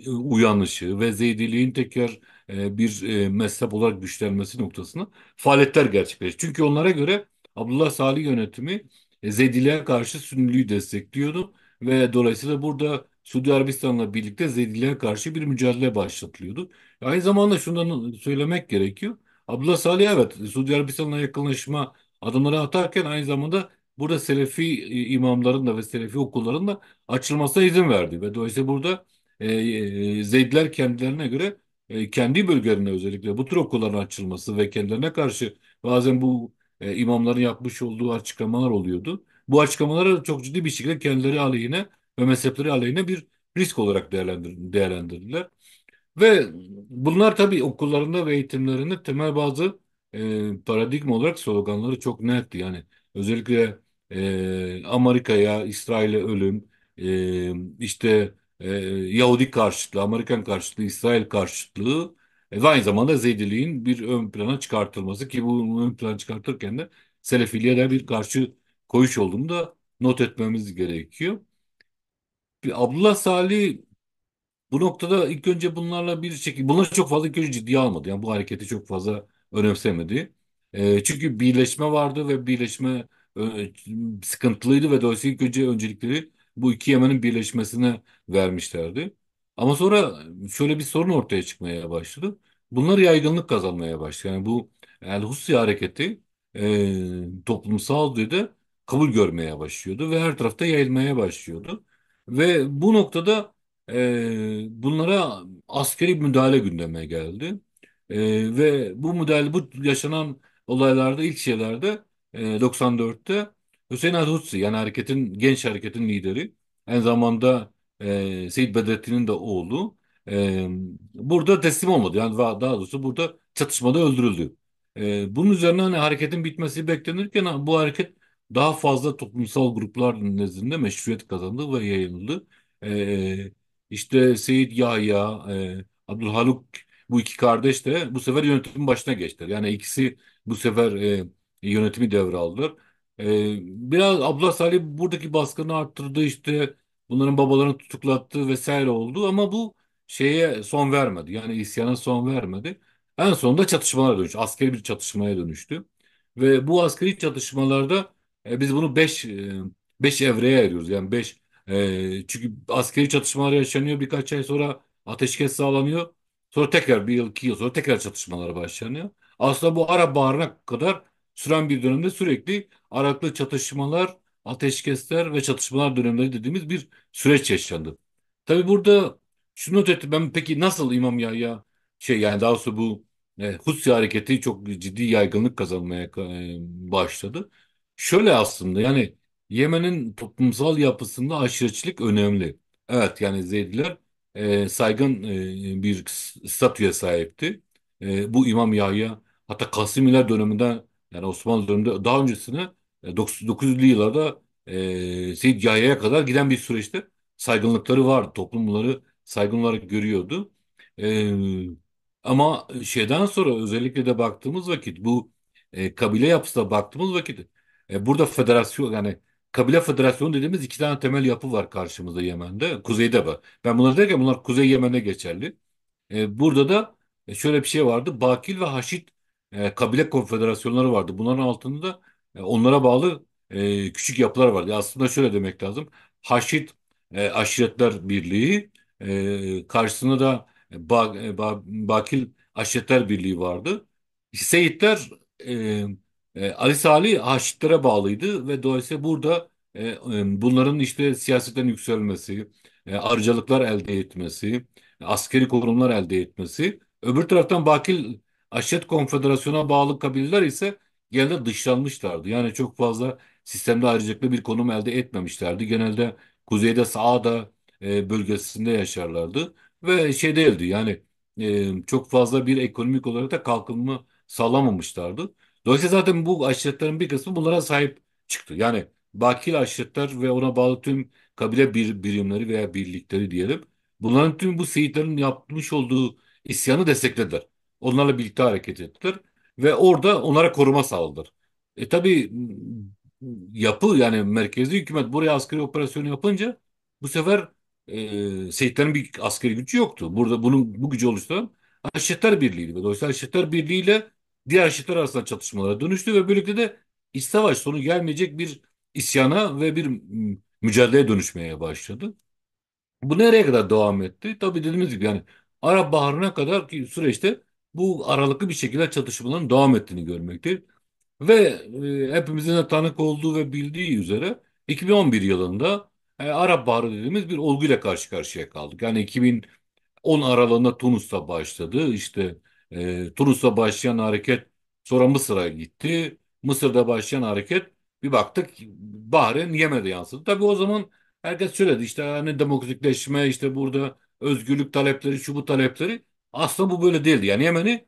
uyanışı ve Zeydiliğin tekrar bir mezhep olarak güçlenmesi noktasında faaliyetler gerçekleşti. Çünkü onlara göre Abdullah Salih yönetimi Zeydiliğe karşı Sünniliği destekliyordu ve dolayısıyla burada Suudi Arabistan'la birlikte Zeydiliğe karşı bir mücadele başlatılıyordu. Aynı zamanda şundan söylemek gerekiyor. Abdullah Salih evet Suudi Arabistan'la yakınlaşma adımları atarken aynı zamanda burada Selefi imamların da ve Selefi okulların da açılmasına izin verdi. Ve dolayısıyla burada Zeydiler kendilerine göre kendi bölgelerine özellikle bu tür okulların açılması ve kendilerine karşı bazen bu imamların yapmış olduğu açıklamalar oluyordu. Bu açıklamaları çok ciddi bir şekilde kendileri aleyhine ve mezhepleri aleyhine bir risk olarak değerlendirdiler. Ve bunlar tabii okullarında ve eğitimlerinde temel bazı paradigma olarak sloganları çok netti. Yani özellikle Amerika'ya, İsrail'e ölüm, işte Yahudi karşıtlığı, Amerikan karşıtlığı, İsrail karşıtlığı ve aynı zamanda Zeydiliğin bir ön plana çıkartılması ki bu ön plana çıkartırken de Selefiliğe de bir karşı koyuş olduğunu da not etmemiz gerekiyor. Abdullah Salih bu noktada ilk önce bunlarla bir şekilde bunları çok fazla ilk önce ciddiye almadı. Yani bu hareketi çok fazla önemsemedi. Çünkü birleşme vardı ve birleşme e, sıkıntılıydı ve dolayısıyla ilk önce öncelikleri bu iki Yemen'in birleşmesine vermişlerdi. Ama sonra şöyle bir sorun ortaya çıkmaya başladı. Bunlar yaygınlık kazanmaya başladı. Yani bu El Husi hareketi toplumsal düzeyde kabul görmeye başlıyordu ve her tarafta yayılmaya başlıyordu. Ve bu noktada bunlara askeri müdahale gündeme geldi. Ve bu müdahale, bu yaşanan olaylarda ilk şeylerde 94'te Hüseyin el-Hutsi yani genç hareketin lideri aynı zamanda Seyyid Bedrettin'in de oğlu e, burada teslim olmadı. Yani daha doğrusu burada çatışmada öldürüldü. Bunun üzerine hani hareketin bitmesi beklenirken bu hareket daha fazla toplumsal gruplar nezdinde meşruiyet kazandı ve yayıldı. E, işte Seyit Yahya, Abdülhaluk bu iki kardeş de bu sefer yönetimin başına geçtiler. Yani ikisi bu sefer yönetimi devraldılar. Biraz Abdullah Salih buradaki baskını arttırdı işte bunların babalarını tutuklattı vesaire oldu ama bu şeye son vermedi. Yani isyana son vermedi. En sonunda çatışmalara dönüştü. Askeri bir çatışmaya dönüştü. Ve bu askeri çatışmalarda biz bunu beş evreye ayırıyoruz. Yani çünkü askeri çatışmalar yaşanıyor. Birkaç ay sonra ateşkes sağlanıyor. Sonra tekrar bir yıl, 2 yıl sonra tekrar çatışmalar başlanıyor. Aslında bu Arap Baharı'na kadar süren bir dönemde sürekli aralıklı çatışmalar, ateşkesler ve çatışmalar dönemleri dediğimiz bir süreç yaşandı. Tabii burada şunu not ettim. Ben peki nasıl İmam Yahya yani daha doğrusu bu Hutsi hareketi çok ciddi yaygınlık kazanmaya başladı. Şöyle aslında yani Yemen'in toplumsal yapısında aşiretçilik önemli. Evet yani Zeydiler saygın bir statüye sahipti. Bu İmam Yahya hatta Kasimiler döneminde yani Osmanlı döneminde daha öncesine 900'lü yıllarda Seyyid Yahya'ya kadar giden bir süreçte saygınlıkları vardı. Toplum bunları saygın olarak görüyordu. E, Ama şeyden sonra özellikle de baktığımız vakit bu kabile yapısına baktığımız vakit burada federasyon yani kabile federasyonu dediğimiz iki tane temel yapı var karşımızda Yemen'de. Kuzeyde var. Ben bunları derken bunlar Kuzey Yemen'e geçerli. Burada da şöyle bir şey vardı. Bakil ve Haşit kabile konfederasyonları vardı. Bunların altında da onlara bağlı küçük yapılar vardı. Aslında şöyle demek lazım. Haşit Aşiretler Birliği karşısında da Bakil Aşiretler Birliği vardı. Seyitler e, Ali Salih Haşitlere bağlıydı ve dolayısıyla burada bunların işte siyasetten yükselmesi, arıcalıklar elde etmesi, askeri korumlar elde etmesi. Öbür taraftan Bakil Aşiret Konfederasyon'a bağlı kabileler ise genelde dışlanmışlardı. Yani çok fazla sistemde ayrıcalıklı bir konum elde etmemişlerdi. Genelde kuzeyde Saada bölgesinde yaşarlardı ve şey değildi yani çok fazla bir ekonomik olarak da kalkınma sağlamamışlardı. Dolayısıyla zaten bu aşiretlerin bir kısmı bunlara sahip çıktı. Yani Bakil aşiretler ve ona bağlı tüm kabile birimleri veya birlikleri diyelim. Bunların tüm bu seyitlerin yapmış olduğu isyanı desteklediler. Onlarla birlikte hareket ettiler ve orada onlara koruma sağladılar. Tabii yapı yani merkezi hükümet buraya askeri operasyonu yapınca bu sefer Seyitlerin bir askeri gücü yoktu. Burada bu gücü oluşturan Haçlılar Birliği'ydi. Ve dolayısıyla Haçlılar Birliği ile diğer Haçlılar arasında çatışmalara dönüştü ve böylelikle de iç savaş sonu gelmeyecek bir isyana ve bir mücadeleye dönüşmeye başladı. Bu nereye kadar devam etti? Tabii dediğimiz gibi yani Arap Baharı'na kadar ki süreçte bu aralıklı bir şekilde çatışmaların devam ettiğini görmekteyiz. Ve hepimizin de tanık olduğu ve bildiği üzere 2011 yılında Arap Baharı dediğimiz bir olguyla karşı karşıya kaldık. Yani 2010 aralığında Tunus'ta başladı. İşte Tunus'ta başlayan hareket sonra Mısır'a gitti. Mısır'da başlayan hareket bir baktık Bahreyn Yemen'e yansıdı. Tabii o zaman herkes söyledi işte hani demokratikleşme işte burada özgürlük talepleri şu bu talepleri aslında bu böyle değildi. Yani Yemen'i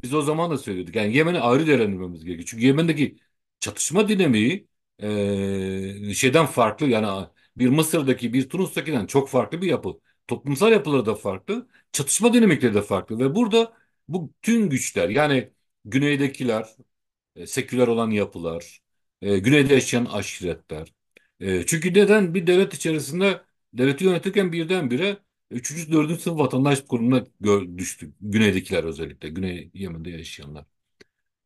biz o zaman da söylüyorduk. Yani Yemen'i ayrı değerlendirmemiz gerekiyor. Çünkü Yemen'deki çatışma dinamiği şeyden farklı. Yani bir Mısır'daki bir Tunus'takinden çok farklı bir yapı. toplumsal yapıları da farklı, çatışma dinamikleri de farklı ve burada bu tüm güçler yani güneydekiler, seküler olan yapılar, güneyde yaşayan aşiretler. Çünkü neden bir devlet içerisinde devleti yönetirken birdenbire üçüncü, dördüncü sınıf vatandaş konumuna düştü. Güneydekiler özellikle, Güney Yemen'de yaşayanlar.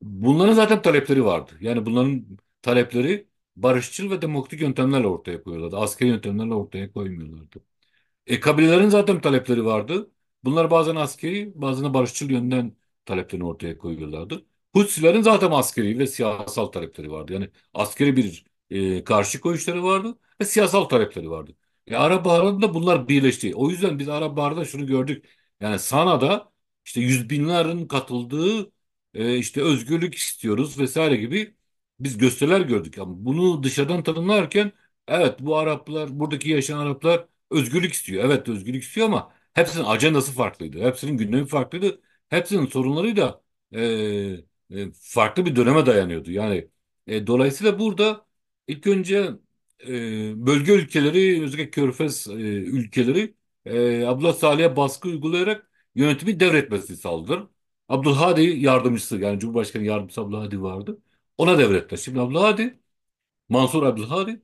Bunların zaten talepleri vardı. Yani bunların talepleri barışçıl ve demokratik yöntemlerle ortaya koyuyorlardı. Askeri yöntemlerle ortaya koymuyorlardı. Kabilelerin zaten talepleri vardı. Bunlar bazen askeri, bazen de barışçıl yönden taleplerini ortaya koyuyorlardı. Hutsilerin zaten askeri ve siyasal talepleri vardı. Yani askeri bir karşı koyuşları vardı ve siyasal talepleri vardı. Arap Baharı'nda bunlar birleşti. O yüzden biz Arap Baharı'nda şunu gördük. Yani Sana'da işte yüz binlerin katıldığı işte özgürlük istiyoruz vesaire gibi biz gösteriler gördük. Ama bunu dışarıdan tanımlarken evet bu Araplar, buradaki yaşayan Araplar özgürlük istiyor. Evet özgürlük istiyor ama hepsinin ajandası farklıydı. Hepsinin gündemi farklıydı. Hepsinin sorunları da farklı bir döneme dayanıyordu. Yani dolayısıyla burada ilk önce bölge ülkeleri, özellikle Körfez ülkeleri Abdullah Salih'e baskı uygulayarak yönetimi devretmesini sağladılar. Abdülhadi yardımcısı yani Cumhurbaşkanı yardımcısı Abdülhadi vardı. Ona devrettiler. Şimdi Abdülhadi Mansur Abdülhadi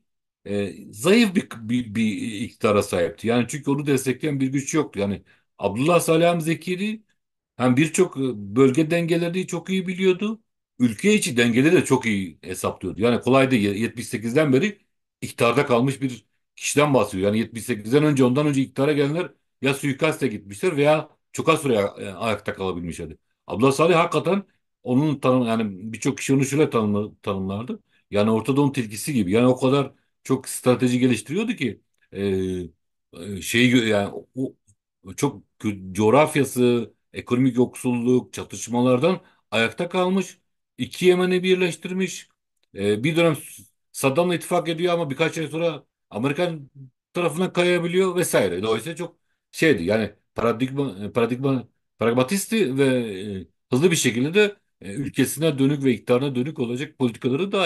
zayıf bir iktidara sahipti. Yani çünkü onu destekleyen bir güç yoktu. Yani Abdullah Salih Hamdi Zekiri hem birçok bölge dengelerini çok iyi biliyordu. Ülke içi dengeleri de çok iyi hesaplıyordu. Yani kolay değil. 78'den beri iktidarda kalmış bir kişiden bahsediyor. Yani 78'den önce ondan önce iktidara gelenler ya suikastle gitmişler veya çok az süre ayakta kalabilmişlerdi. Abdullah Salih hakikaten onun yani birçok kişi onu şöyle tanımlardı. Yani Orta Doğu'nun tilkisi gibi. Yani o kadar çok strateji geliştiriyordu ki e, yani çok coğrafyası, ekonomik yoksulluk, çatışmalardan ayakta kalmış. İki Yemen'i birleştirmiş. Bir dönem Saddam'la ittifak ediyor ama birkaç ay sonra Amerikan tarafına kayabiliyor vesaire. Dolayısıyla çok şeydi yani pragmatisti ve hızlı bir şekilde de ülkesine dönük ve iktidarına dönük olacak politikaları da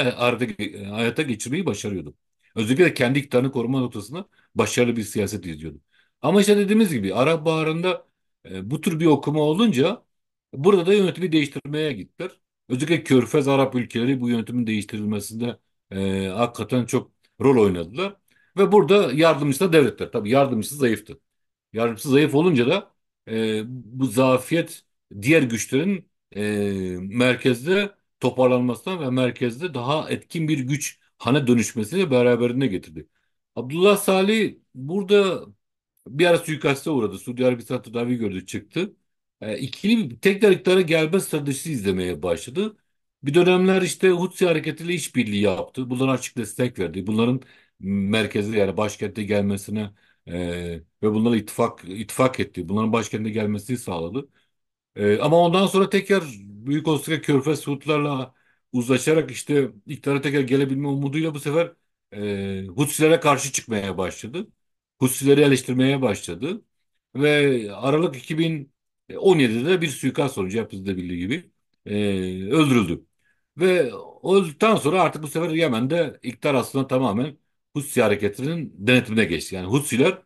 hayata geçirmeyi başarıyordu. Özellikle de kendi iktidarını koruma noktasında başarılı bir siyaset izliyordu. Ama işte dediğimiz gibi Arap Baharı'nda bu tür bir okuma olunca burada da yönetimi değiştirmeye gittiler. Özellikle Körfez Arap ülkeleri bu yönetimin değiştirilmesinde hakikaten çok rol oynadılar. Ve burada yardımcısı da devletler. Tabii yardımcısı zayıftı. Yardımcısı zayıf olunca da bu zafiyet diğer güçlerin merkezde toparlanmasına ve merkezde daha etkin bir güç hane dönüşmesini beraberinde getirdi. Abdullah Salih burada bir ara suikaste uğradı. Suudi Arabistan tedavi gördü çıktı. İkili bir tekrar iktidara gelme stratejisi izlemeye başladı. Bir dönemler işte Hutsi hareketiyle işbirliği yaptı. Bunlara açık destek verdi. Bunların merkeze yani başkente gelmesine e, ve bunlara ittifak etti. Bunların başkente gelmesini sağladı. Ama ondan sonra tekrar Büyük Osaka Körfez Suudlarla uzlaşarak işte iktidara tekrar gelebilme umuduyla bu sefer Hutsilere karşı çıkmaya başladı. Hutsileri eleştirmeye başladı. Ve Aralık 2017'de de bir suikast sonucu hepinizin de bildiği gibi e, öldürüldü. Ve öldükten sonra artık bu sefer Yemen'de iktidar aslında tamamen Hutsi hareketinin denetimine geçti. Yani Hutsiler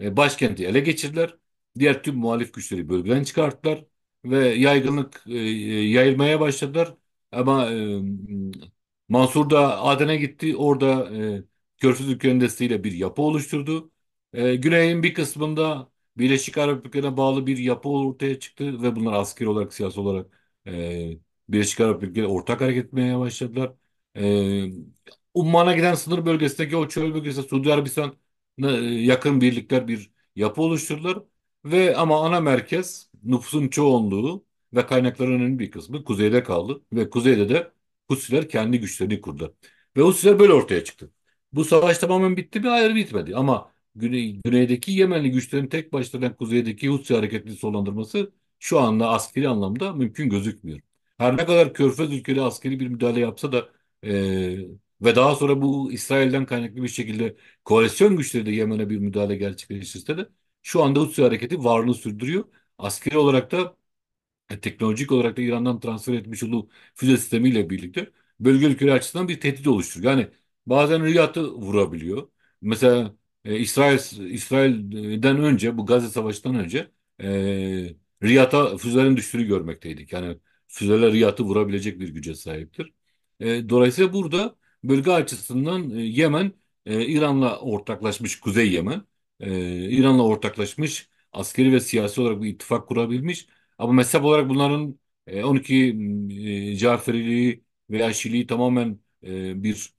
başkenti ele geçirdiler. Diğer tüm muhalif güçleri bölgeden çıkarttılar ve yaygınlık yayılmaya başladılar. Ama Mansur da Aden'e gitti. Orada Körfez ülkelerinin desteğiyle bir yapı oluşturdu. Güney'in bir kısmında Birleşik Arap Emirlikleri'ne bağlı bir yapı ortaya çıktı ve bunlar askeri olarak, siyasi olarak Birleşik Arap Emirlikleri ortak hareket etmeye başladılar. E, Umman'a giden sınır bölgesindeki o çöl bölgesinde Suudi Arabistan'a yakın birlikler bir yapı oluşturdular. Ve ama ana merkez nüfusun çoğunluğu ve kaynakların önemli bir kısmı kuzeyde kaldı. Ve kuzeyde de Husiler kendi güçlerini kurdu. Ve Husiler böyle ortaya çıktı. Bu savaş tamamen bitti mi? Hayır bitmedi. Ama güneydeki Yemenli güçlerin tek başlarına kuzeydeki Husi hareketini sonlandırması şu anda askeri anlamda mümkün gözükmüyor. Her ne kadar Körfez ülkeleri askeri bir müdahale yapsa da ve daha sonra bu İsrail'den kaynaklı bir şekilde koalisyon güçleri de Yemen'e bir müdahale gerçekleştirse de şu anda Hutsi hareketi varlığını sürdürüyor. Askeri olarak da teknolojik olarak da İran'dan transfer etmiş olduğu füze sistemiyle birlikte bölge ülkeleri açısından bir tehdit oluşturuyor. Yani bazen Riyad'ı vurabiliyor. Mesela İsrail'den önce, bu Gazze Savaşı'ndan önce Riyad'a füzelerin düştüğünü görmekteydik. Yani füzeler Riyad'ı vurabilecek bir güce sahiptir. Dolayısıyla burada bölge açısından Yemen, İran'la ortaklaşmış, Kuzey Yemen, İran'la ortaklaşmış, askeri ve siyasi olarak bir ittifak kurabilmiş. Ama mezhep olarak bunların 12 Caferiliği veya Şiiliği tamamen bir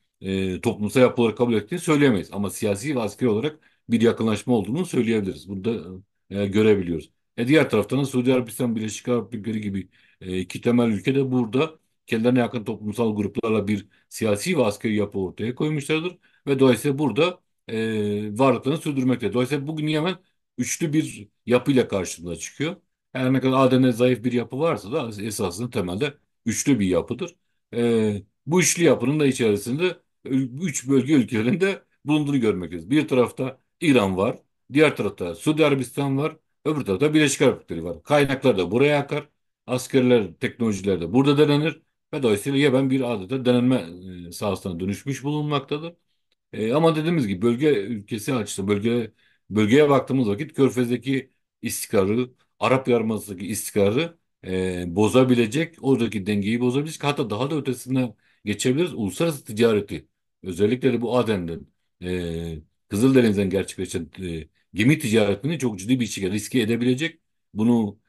toplumsal yapı olarak kabul ettiğini söyleyemeyiz. Ama siyasi ve askeri olarak bir yakınlaşma olduğunu söyleyebiliriz. Burada görebiliyoruz. Diğer taraftan da Suudi Arabistan, Birleşik Arap Emirlikleri gibi iki temel ülke de burada kendilerine yakın toplumsal gruplarla bir siyasi ve askeri yapı ortaya koymuşlardır. Ve dolayısıyla burada varlıklarını sürdürmekte. Dolayısıyla bugün Yemen üçlü bir yapıyla karşımıza çıkıyor. Her ne kadar ADN zayıf bir yapı varsa da esasında temelde üçlü bir yapıdır. Bu üçlü yapının da içerisinde üç bölge ülkelerinde bulunduğunu görmekteyiz. Bir tarafta İran var, diğer tarafta Suudi Arabistan var, öbür tarafta Birleşik Arap Emirlikleri var. Kaynaklar da buraya akar, askerler, teknolojiler de burada denenir ve dolayısıyla Yemen bir adeta denenme sahasına dönüşmüş bulunmaktadır. Ama dediğimiz gibi bölge ülkesi açısından bölgeye baktığımız vakit Körfez'deki istikrarı, Arap Yarımadası'ndaki istikrarı bozabilecek, oradaki dengeyi bozabilecek, hatta daha da ötesine geçebiliriz. Uluslararası ticareti, özellikle de bu Aden'den, Kızıldeniz'den gerçekleşen gemi ticaretini çok ciddi bir şekilde riske edebilecek. Bunu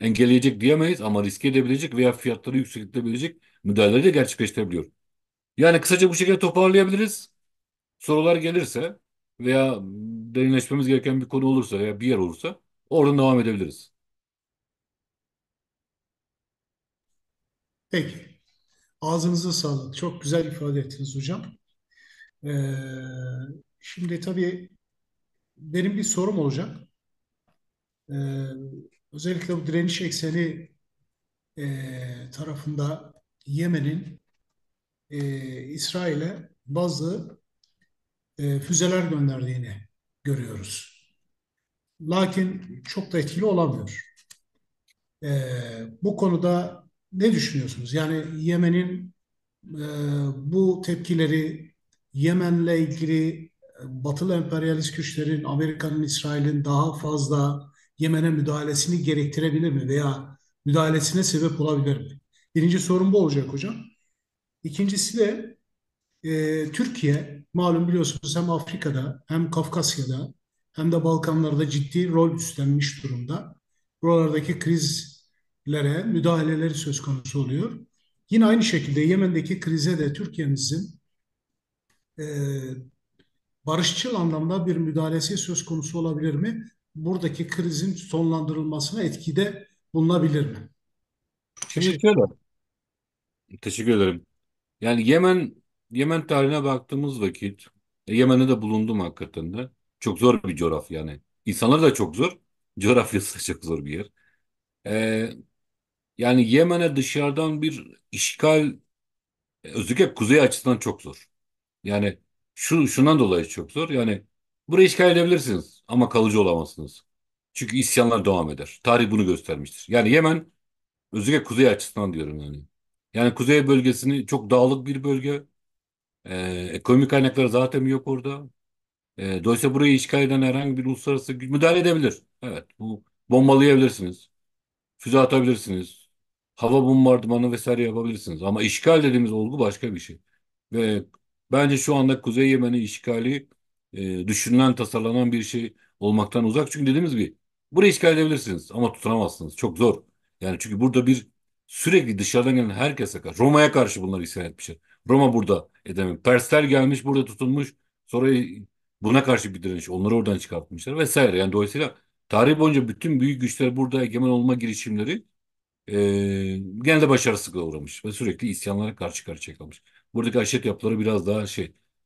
engelleyecek diyemeyiz ama riske edebilecek veya fiyatları yükseltebilecek müdahaleleri de gerçekleştirebiliyor. Yani kısaca bu şekilde toparlayabiliriz. Sorular gelirse veya derinleşmemiz gereken bir konu olursa veya bir yer olursa oradan devam edebiliriz. Peki. Ağzınıza sağlık. Çok güzel ifade ettiniz hocam. Ee, Şimdi tabii benim bir sorum olacak. Ee, Özellikle bu direniş ekseni tarafında Yemen'in İsrail'e bazı füzeler gönderdiğini görüyoruz. Lakin çok da etkili olamıyor. Bu konuda ne düşünüyorsunuz? Yani Yemen'in e, bu tepkileri Yemen'le ilgili Batılı emperyalist güçlerin, Amerika'nın, İsrail'in daha fazla Yemen'e müdahalesini gerektirebilir mi veya müdahalesine sebep olabilir mi? Birinci sorum bu olacak hocam. İkincisi de Türkiye malum biliyorsunuz hem Afrika'da hem Kafkasya'da hem de Balkanlarda ciddi rol üstlenmiş durumda. Buralardaki krizlere müdahaleleri söz konusu oluyor. Yine aynı şekilde Yemen'deki krize de Türkiye'mizin e, barışçıl anlamda bir müdahalesi söz konusu olabilir mi? Buradaki krizin sonlandırılmasına etkide bulunabilir mi? Şimdi Teşekkür şöyle, teşekkür ederim. Yani Yemen tarihine baktığımız vakit Yemen'de de bulundum hakikaten de. Çok zor bir coğrafya yani. İnsanları da çok zor, coğrafyası da çok zor bir yer. Ee, Yani Yemen'e dışarıdan bir işgal, özellikle kuzey açısından çok zor. Yani şundan dolayı çok zor. Yani burayı işgal edebilirsiniz ama kalıcı olamazsınız. Çünkü isyanlar devam eder. Tarih bunu göstermiştir. Yani Yemen, özellikle kuzey açısından diyorum yani. Yani kuzey bölgesini çok dağlık bir bölge. Ekonomik kaynakları zaten yok orada. Dolayısıyla burayı işgal eden herhangi bir uluslararası güç müdahale edebilir. Evet, bu bombalayabilirsiniz. Füze atabilirsiniz. Hava bombardımanı vesaire yapabilirsiniz. Ama işgal dediğimiz olgu başka bir şey. Ve bence şu anda Kuzey Yemen'in işgali düşünülen, tasarlanan bir şey olmaktan uzak. Çünkü dediğimiz gibi burayı işgal edebilirsiniz ama tutunamazsınız. Çok zor. Yani çünkü burada bir sürekli dışarıdan gelen herkese karşı, Roma'ya karşı bunları isyan etmişler. Roma burada edemiyor. Persler gelmiş, burada tutunmuş. Sonra buna karşı bir direniş. Onları oradan çıkartmışlar vesaire. Yani dolayısıyla tarih boyunca bütün büyük güçler burada egemen olma girişimleri genelde başarısızlıkla uğramış ve sürekli isyanlara karşı karşıya kalmış. Buradaki aşiret yapıları biraz daha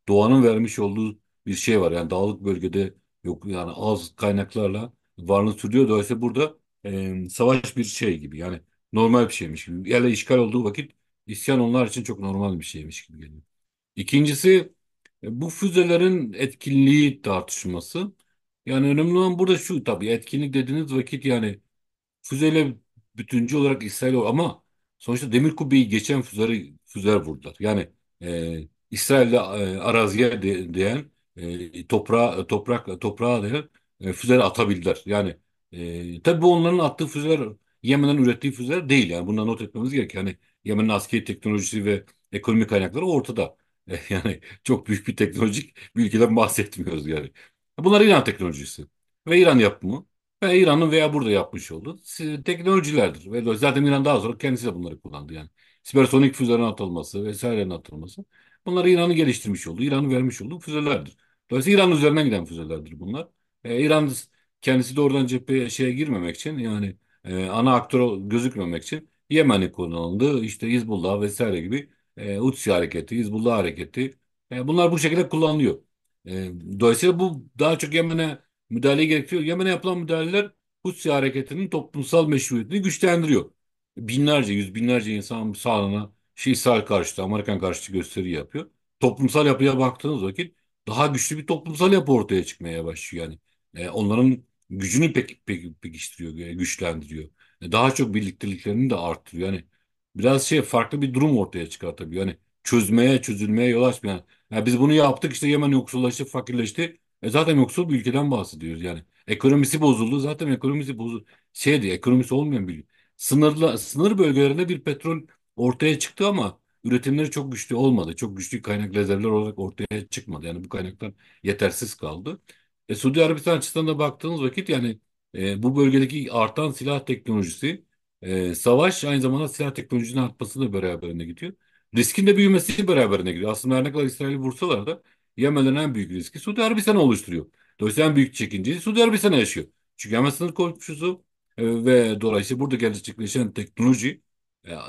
doğanın vermiş olduğu bir şey var. Yani dağlık bölgede yok yani az kaynaklarla varlığını sürdürüyor. Dolayısıyla burada savaş bir şey gibi yani normal bir şeymiş gibi. Yerle işgal olduğu vakit isyan onlar için çok normal bir şeymiş gibi geliyor. İkincisi bu füzelerin etkinliği tartışması. Yani önemli olan burada şu, tabii etkinlik dediğiniz vakit yani füzeyle bütüncül olarak İsrail ama sonuçta demir kubbeyi geçen füzeler vurdular. Yani İsrail'de araziye değen toprağa da füzeler atabildiler. Yani tabii bu onların attığı füzeler Yemen'in ürettiği füzeler değil. Yani bunları not etmemiz gerekiyor. Yani Yemen'in askeri teknolojisi ve ekonomik kaynakları ortada. Yani çok büyük bir teknolojik bir ülkeden bahsetmiyoruz yani. Bunlar İran teknolojisi ve İran yapımı ve İran'ın veya burada yapmış olduğu teknolojilerdir. Ve zaten İran daha sonra kendisi de bunları kullandı yani. Süpersonik füzelerin atılması vesairenin atılması. Bunlar İran'ın geliştirmiş olduğu, İran'ın vermiş olduğu füzelerdir. Dolayısıyla İran üzerinden giden füzelerdir bunlar. İran kendisi doğrudan cepheye şeye girmemek için yani ana aktör gözükmemek için Yemen'i kullanıldı. İşte Hizbullah vesaire gibi Hutsi hareketi, Hizbullah hareketi bunlar bu şekilde kullanılıyor. E, Dolayısıyla bu daha çok Yemen'e müdahale gerektiriyor. Yemen'e yapılan müdahaleler Hutsi hareketinin toplumsal meşruiyetini güçlendiriyor. Binlerce, yüz binlerce insan sağlığına İsrail karşıtı, Amerikan karşıtı gösteri yapıyor. Toplumsal yapıya baktığınız vakit daha güçlü bir toplumsal yapı ortaya çıkmaya başlıyor yani. Onların gücünü pekiştiriyor, güçlendiriyor. Daha çok birlikteliklerini de arttırıyor. Yani biraz farklı bir durum ortaya çıkartabiliyor. Yani çözülmeye yol açmayan. Yani biz bunu yaptık işte Yemen yoksullaştı, fakirleşti. Zaten yoksul bir ülkeden bahsediyoruz yani. Ekonomisi bozuldu. Zaten ekonomisi bozuldu. Ekonomisi olmayan bir sınır bölgelerinde bir petrol ortaya çıktı ama üretimleri çok güçlü olmadı. Çok güçlü kaynak rezervler olarak ortaya çıkmadı. Yani bu kaynaklar yetersiz kaldı. Suudi Arabistan açısından da baktığınız vakit yani bu bölgedeki artan silah teknolojisi, savaş aynı zamanda silah teknolojisinin artması da beraberinde gidiyor. Riskin de büyümesi beraberinde gidiyor. Aslında her ne kadar İsrail'i vursalar da Yemen'in en büyük riski Suudi Arabistan'ı oluşturuyor. Dolayısıyla en büyük çekinceyi Suudi Arabistan'a yaşıyor. Çünkü hemen sınır komşusu ve dolayısıyla burada gerçekleşen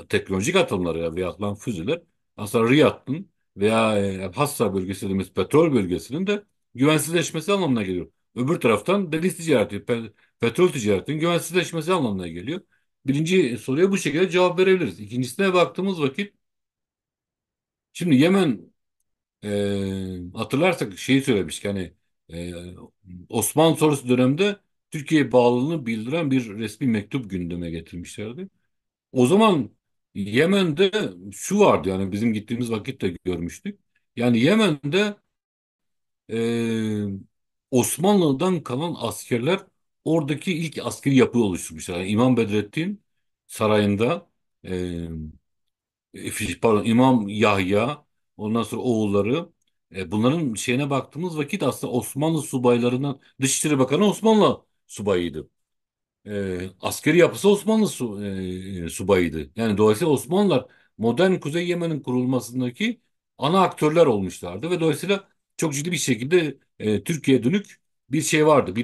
teknolojik atılımları veya atılan füzeler aslında Riyad'ın veya Hassa bölgesi dediğimiz petrol bölgesinin de güvensizleşmesi anlamına geliyor. Öbür taraftan deniz ticareti, petrol ticaretinin güvensizleşmesi anlamına geliyor. Birinci soruya bu şekilde cevap verebiliriz. İkincisine baktığımız vakit şimdi Yemen hatırlarsak şeyi söylemiştik hani e, Osmanlı sonrası dönemde Türkiye bağlılığını bildiren bir resmi mektup gündeme getirmişlerdi. O zaman Yemen'de şu vardı yani bizim gittiğimiz vakit de görmüştük. Yani Yemen'de e, Osmanlı'dan kalan askerler oradaki ilk askeri yapıyı oluşturmuşlar. Yani İmam Bedrettin sarayında e, pardon İmam Yahya ondan sonra oğulları bunların şeyine baktığımız vakit aslında Osmanlı subaylarından Dışişleri Bakanı Osmanlı subayıydı. Askeri yapısı Osmanlı subayıydı. Yani dolayısıyla Osmanlılar modern Kuzey Yemen'in kurulmasındaki ana aktörler olmuşlardı ve dolayısıyla çok ciddi bir şekilde Türkiye'ye dönük bir şey vardı.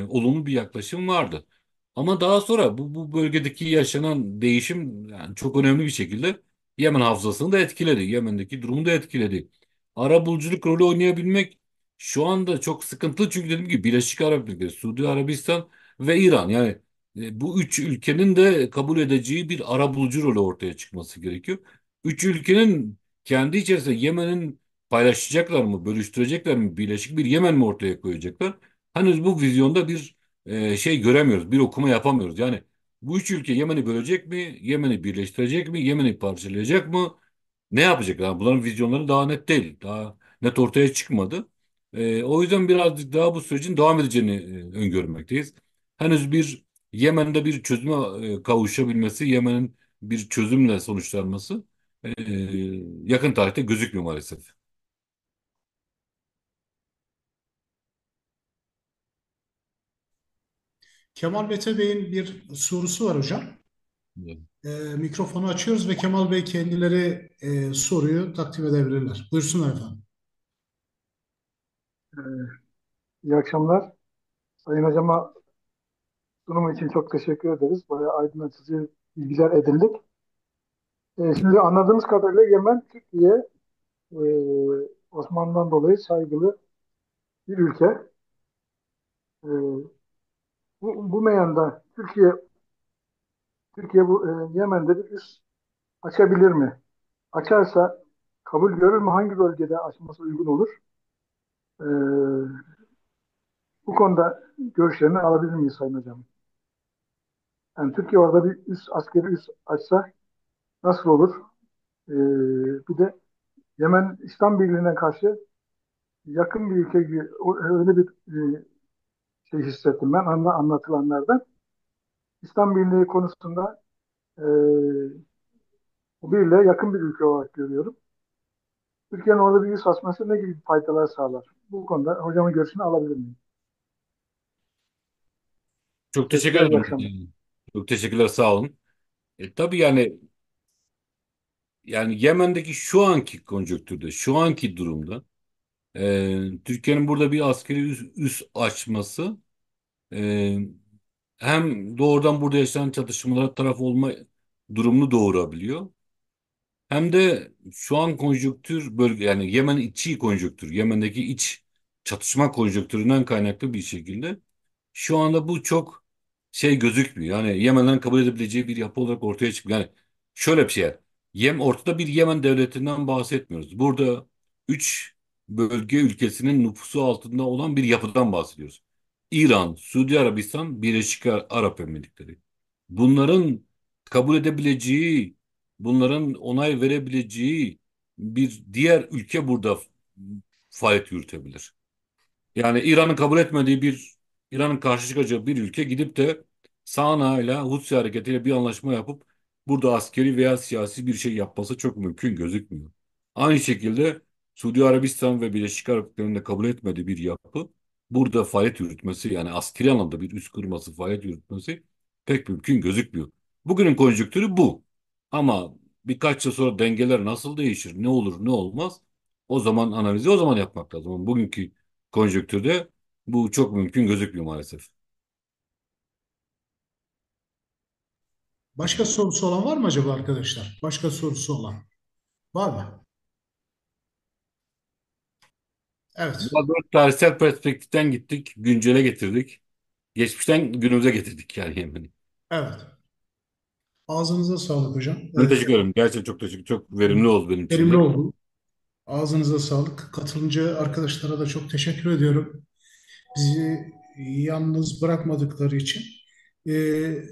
Olumlu bir yaklaşım vardı. Ama daha sonra bu bölgedeki yaşanan değişim yani çok önemli bir şekilde Yemen hafızasını da etkiledi. Yemen'deki durumu da etkiledi. Arabuluculuk rolü oynayabilmek şu anda çok sıkıntılı çünkü dediğim gibi Birleşik Arap Emirlikleri, Suudi Arabistan ve İran yani bu üç ülkenin de kabul edeceği bir arabulucu rolü ortaya çıkması gerekiyor. Üç ülkenin kendi içerisinde Yemen'in paylaşacaklar mı, bölüştürecekler mi, birleşik bir Yemen mi ortaya koyacaklar? Henüz bu vizyonda bir şey göremiyoruz, bir okuma yapamıyoruz. Yani bu üç ülke Yemen'i bölecek mi, Yemen'i birleştirecek mi, Yemen'i parçalayacak mı? Ne yapacaklar? Yani bunların vizyonları daha net değil, daha net ortaya çıkmadı. O yüzden birazcık daha bu sürecin devam edeceğini öngörmekteyiz. Henüz Yemen'de bir çözüme kavuşabilmesi, Yemen'in bir çözümle sonuçlanması e, yakın tarihte gözükmüyor maalesef. Kemal Mete Bey'in bir sorusu var hocam. Evet. Mikrofonu açıyoruz ve Kemal Bey kendileri soruyu takdim edebilirler. Buyursunlar efendim. İyi akşamlar. Sayın Hocama sunumu için çok teşekkür ederiz. Bayağı aydınlatıcı bilgiler edindik. Şimdi anladığımız kadarıyla Yemen, Türkiye, e, Osmanlı'dan dolayı saygılı bir ülke. E, bu meyanda Türkiye Yemen'de bir üs açabilir mi? Açarsa kabul görür mü? Hangi bölgede açması uygun olur? E, bu konuda görüşlerini alabilir miyiz Sayın Hocam? Yani Türkiye orada bir askeri üs açsa nasıl olur? E, bir de Yemen İslam Birliği'ne karşı yakın bir ülke gibi öyle bir şey hissettim ben anlatılanlardan. İslam Birliği konusunda e, bu birliğe yakın bir ülke olarak görüyorum. Türkiye'nin orada bir üs açması ne gibi faydalar sağlar? Bu konuda hocamın görüşünü alabilir miyim? Çok teşekkür Teşekkürler, iyi ederim. akşamlar. Çok teşekkürler, sağ olun. Tabii yani Yemen'deki şu anki konjonktürde, şu anki durumda Türkiye'nin burada bir askeri üs açması e, hem doğrudan burada yaşanan çatışmalara taraf olma durumunu doğurabiliyor. Hem de şu an konjonktür bölge, yani Yemen içi konjonktür, Yemen'deki iç çatışma konjonktüründen kaynaklı bir şekilde şu anda bu çok gözükmüyor. Yani Yemen'den kabul edebileceği bir yapı olarak ortaya çıkmıyor. Yani şöyle bir şey. Ortada bir Yemen devletinden bahsetmiyoruz. Burada üç bölge ülkesinin nüfusu altında olan bir yapıdan bahsediyoruz. İran, Suudi Arabistan, Birleşik Arap Emirlikleri. Bunların kabul edebileceği, bunların onay verebileceği bir diğer ülke burada faaliyet yürütebilir. Yani İran'ın karşı çıkacağı bir ülke gidip de Sana ile Hutsi hareketiyle bir anlaşma yapıp burada askeri veya siyasi bir şey yapması çok mümkün gözükmüyor. Aynı şekilde Suudi Arabistan ve Birleşik Arap Emirlikleri'nin de kabul etmediği bir yapı burada faaliyet yürütmesi, yani askeri anlamda bir üs kurması, faaliyet yürütmesi pek mümkün gözükmüyor. Bugünün konjonktürü bu. Ama birkaç yıl sonra dengeler nasıl değişir, ne olur, ne olmaz? O zaman analizi o zaman yapmak lazım. Ama bugünkü konjonktürde bu çok mümkün gözükmüyor maalesef. Başka sorusu olan var mı acaba arkadaşlar? Başka sorusu olan var mı? Evet. Daha doğrusu tarihsel perspektiften gittik, güncele getirdik. Geçmişten günümüze getirdik yani Yemen'i. Evet. Ağzınıza sağlık hocam. Ben teşekkür ederim. Gerçekten çok teşekkür. Çok verimli oldu benim için Verimli de. oldu. Ağzınıza sağlık. Katılımcı arkadaşlara da çok teşekkür ediyorum. Bizi yalnız bırakmadıkları için. Ee,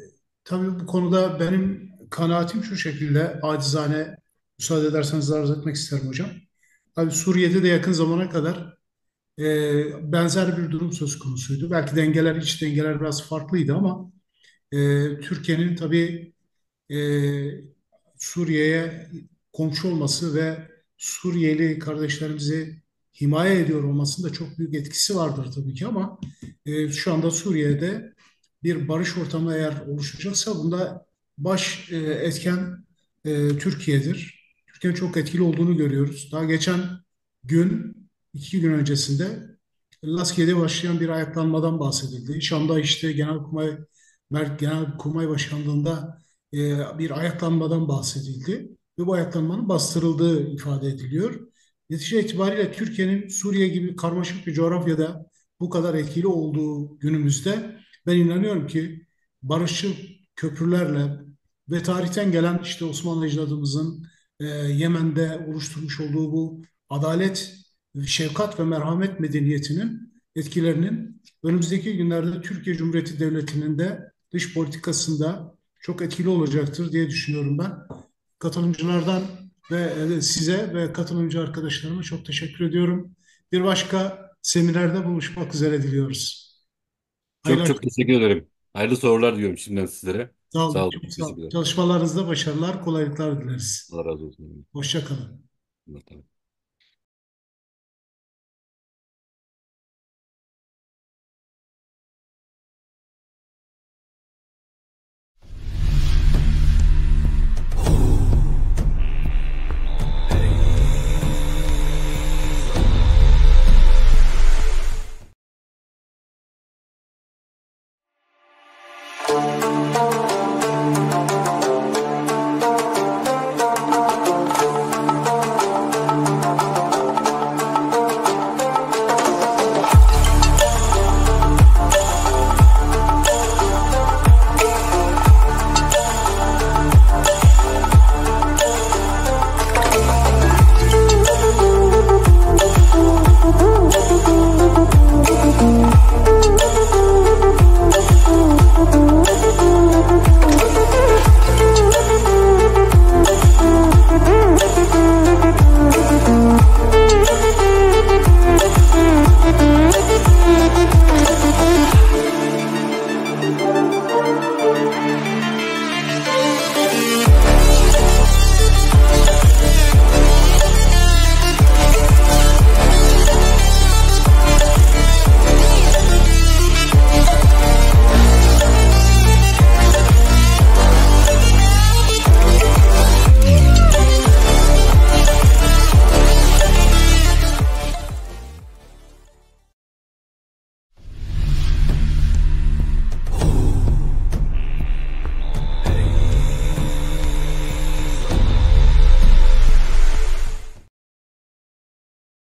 tabii bu konuda benim kanaatim şu şekilde, acizane müsaade ederseniz arz etmek isterim hocam. Tabii Suriye'de de yakın zamana kadar benzer bir durum söz konusuydu. Belki iç dengeler biraz farklıydı ama Türkiye'nin tabii e, Suriye'ye komşu olması ve Suriyeli kardeşlerimizi himaye ediyor olmasının da çok büyük etkisi vardır tabii ki ama şu anda Suriye'de bir barış ortamı eğer oluşacaksa bunda baş etken Türkiye'dir. Türkiye'nin çok etkili olduğunu görüyoruz. Daha geçen gün, 2 gün öncesinde Laskiye'de başlayan bir ayaklanmadan bahsedildi. Şam'da işte Genelkurmay Başkanlığı'nda bir ayaklanmadan bahsedildi ve bu ayaklanmanın bastırıldığı ifade ediliyor. Netice itibariyle Türkiye'nin Suriye gibi karmaşık bir coğrafyada bu kadar etkili olduğu günümüzde ben inanıyorum ki barışçıl köprülerle ve tarihten gelen işte Osmanlı ecdadımızın Yemen'de oluşturmuş olduğu bu adalet, şefkat ve merhamet medeniyetinin etkilerinin önümüzdeki günlerde Türkiye Cumhuriyeti Devleti'nin de dış politikasında çok etkili olacaktır diye düşünüyorum ben. Katılımcılardan ve size ve katılımcı arkadaşlarıma çok teşekkür ediyorum. Bir başka seminerde buluşmak üzere diliyoruz. Çok Hayırlı çok teşekkür ederim. Hayırlı sorular diliyorum şimdiden sizlere. Sağ Sağ olun, olun. çok sağ olun. Teşekkürler. Çalışmalarınızda başarılar, kolaylıklar dileriz. Allah razı olsun. Hoşça kalın. Allah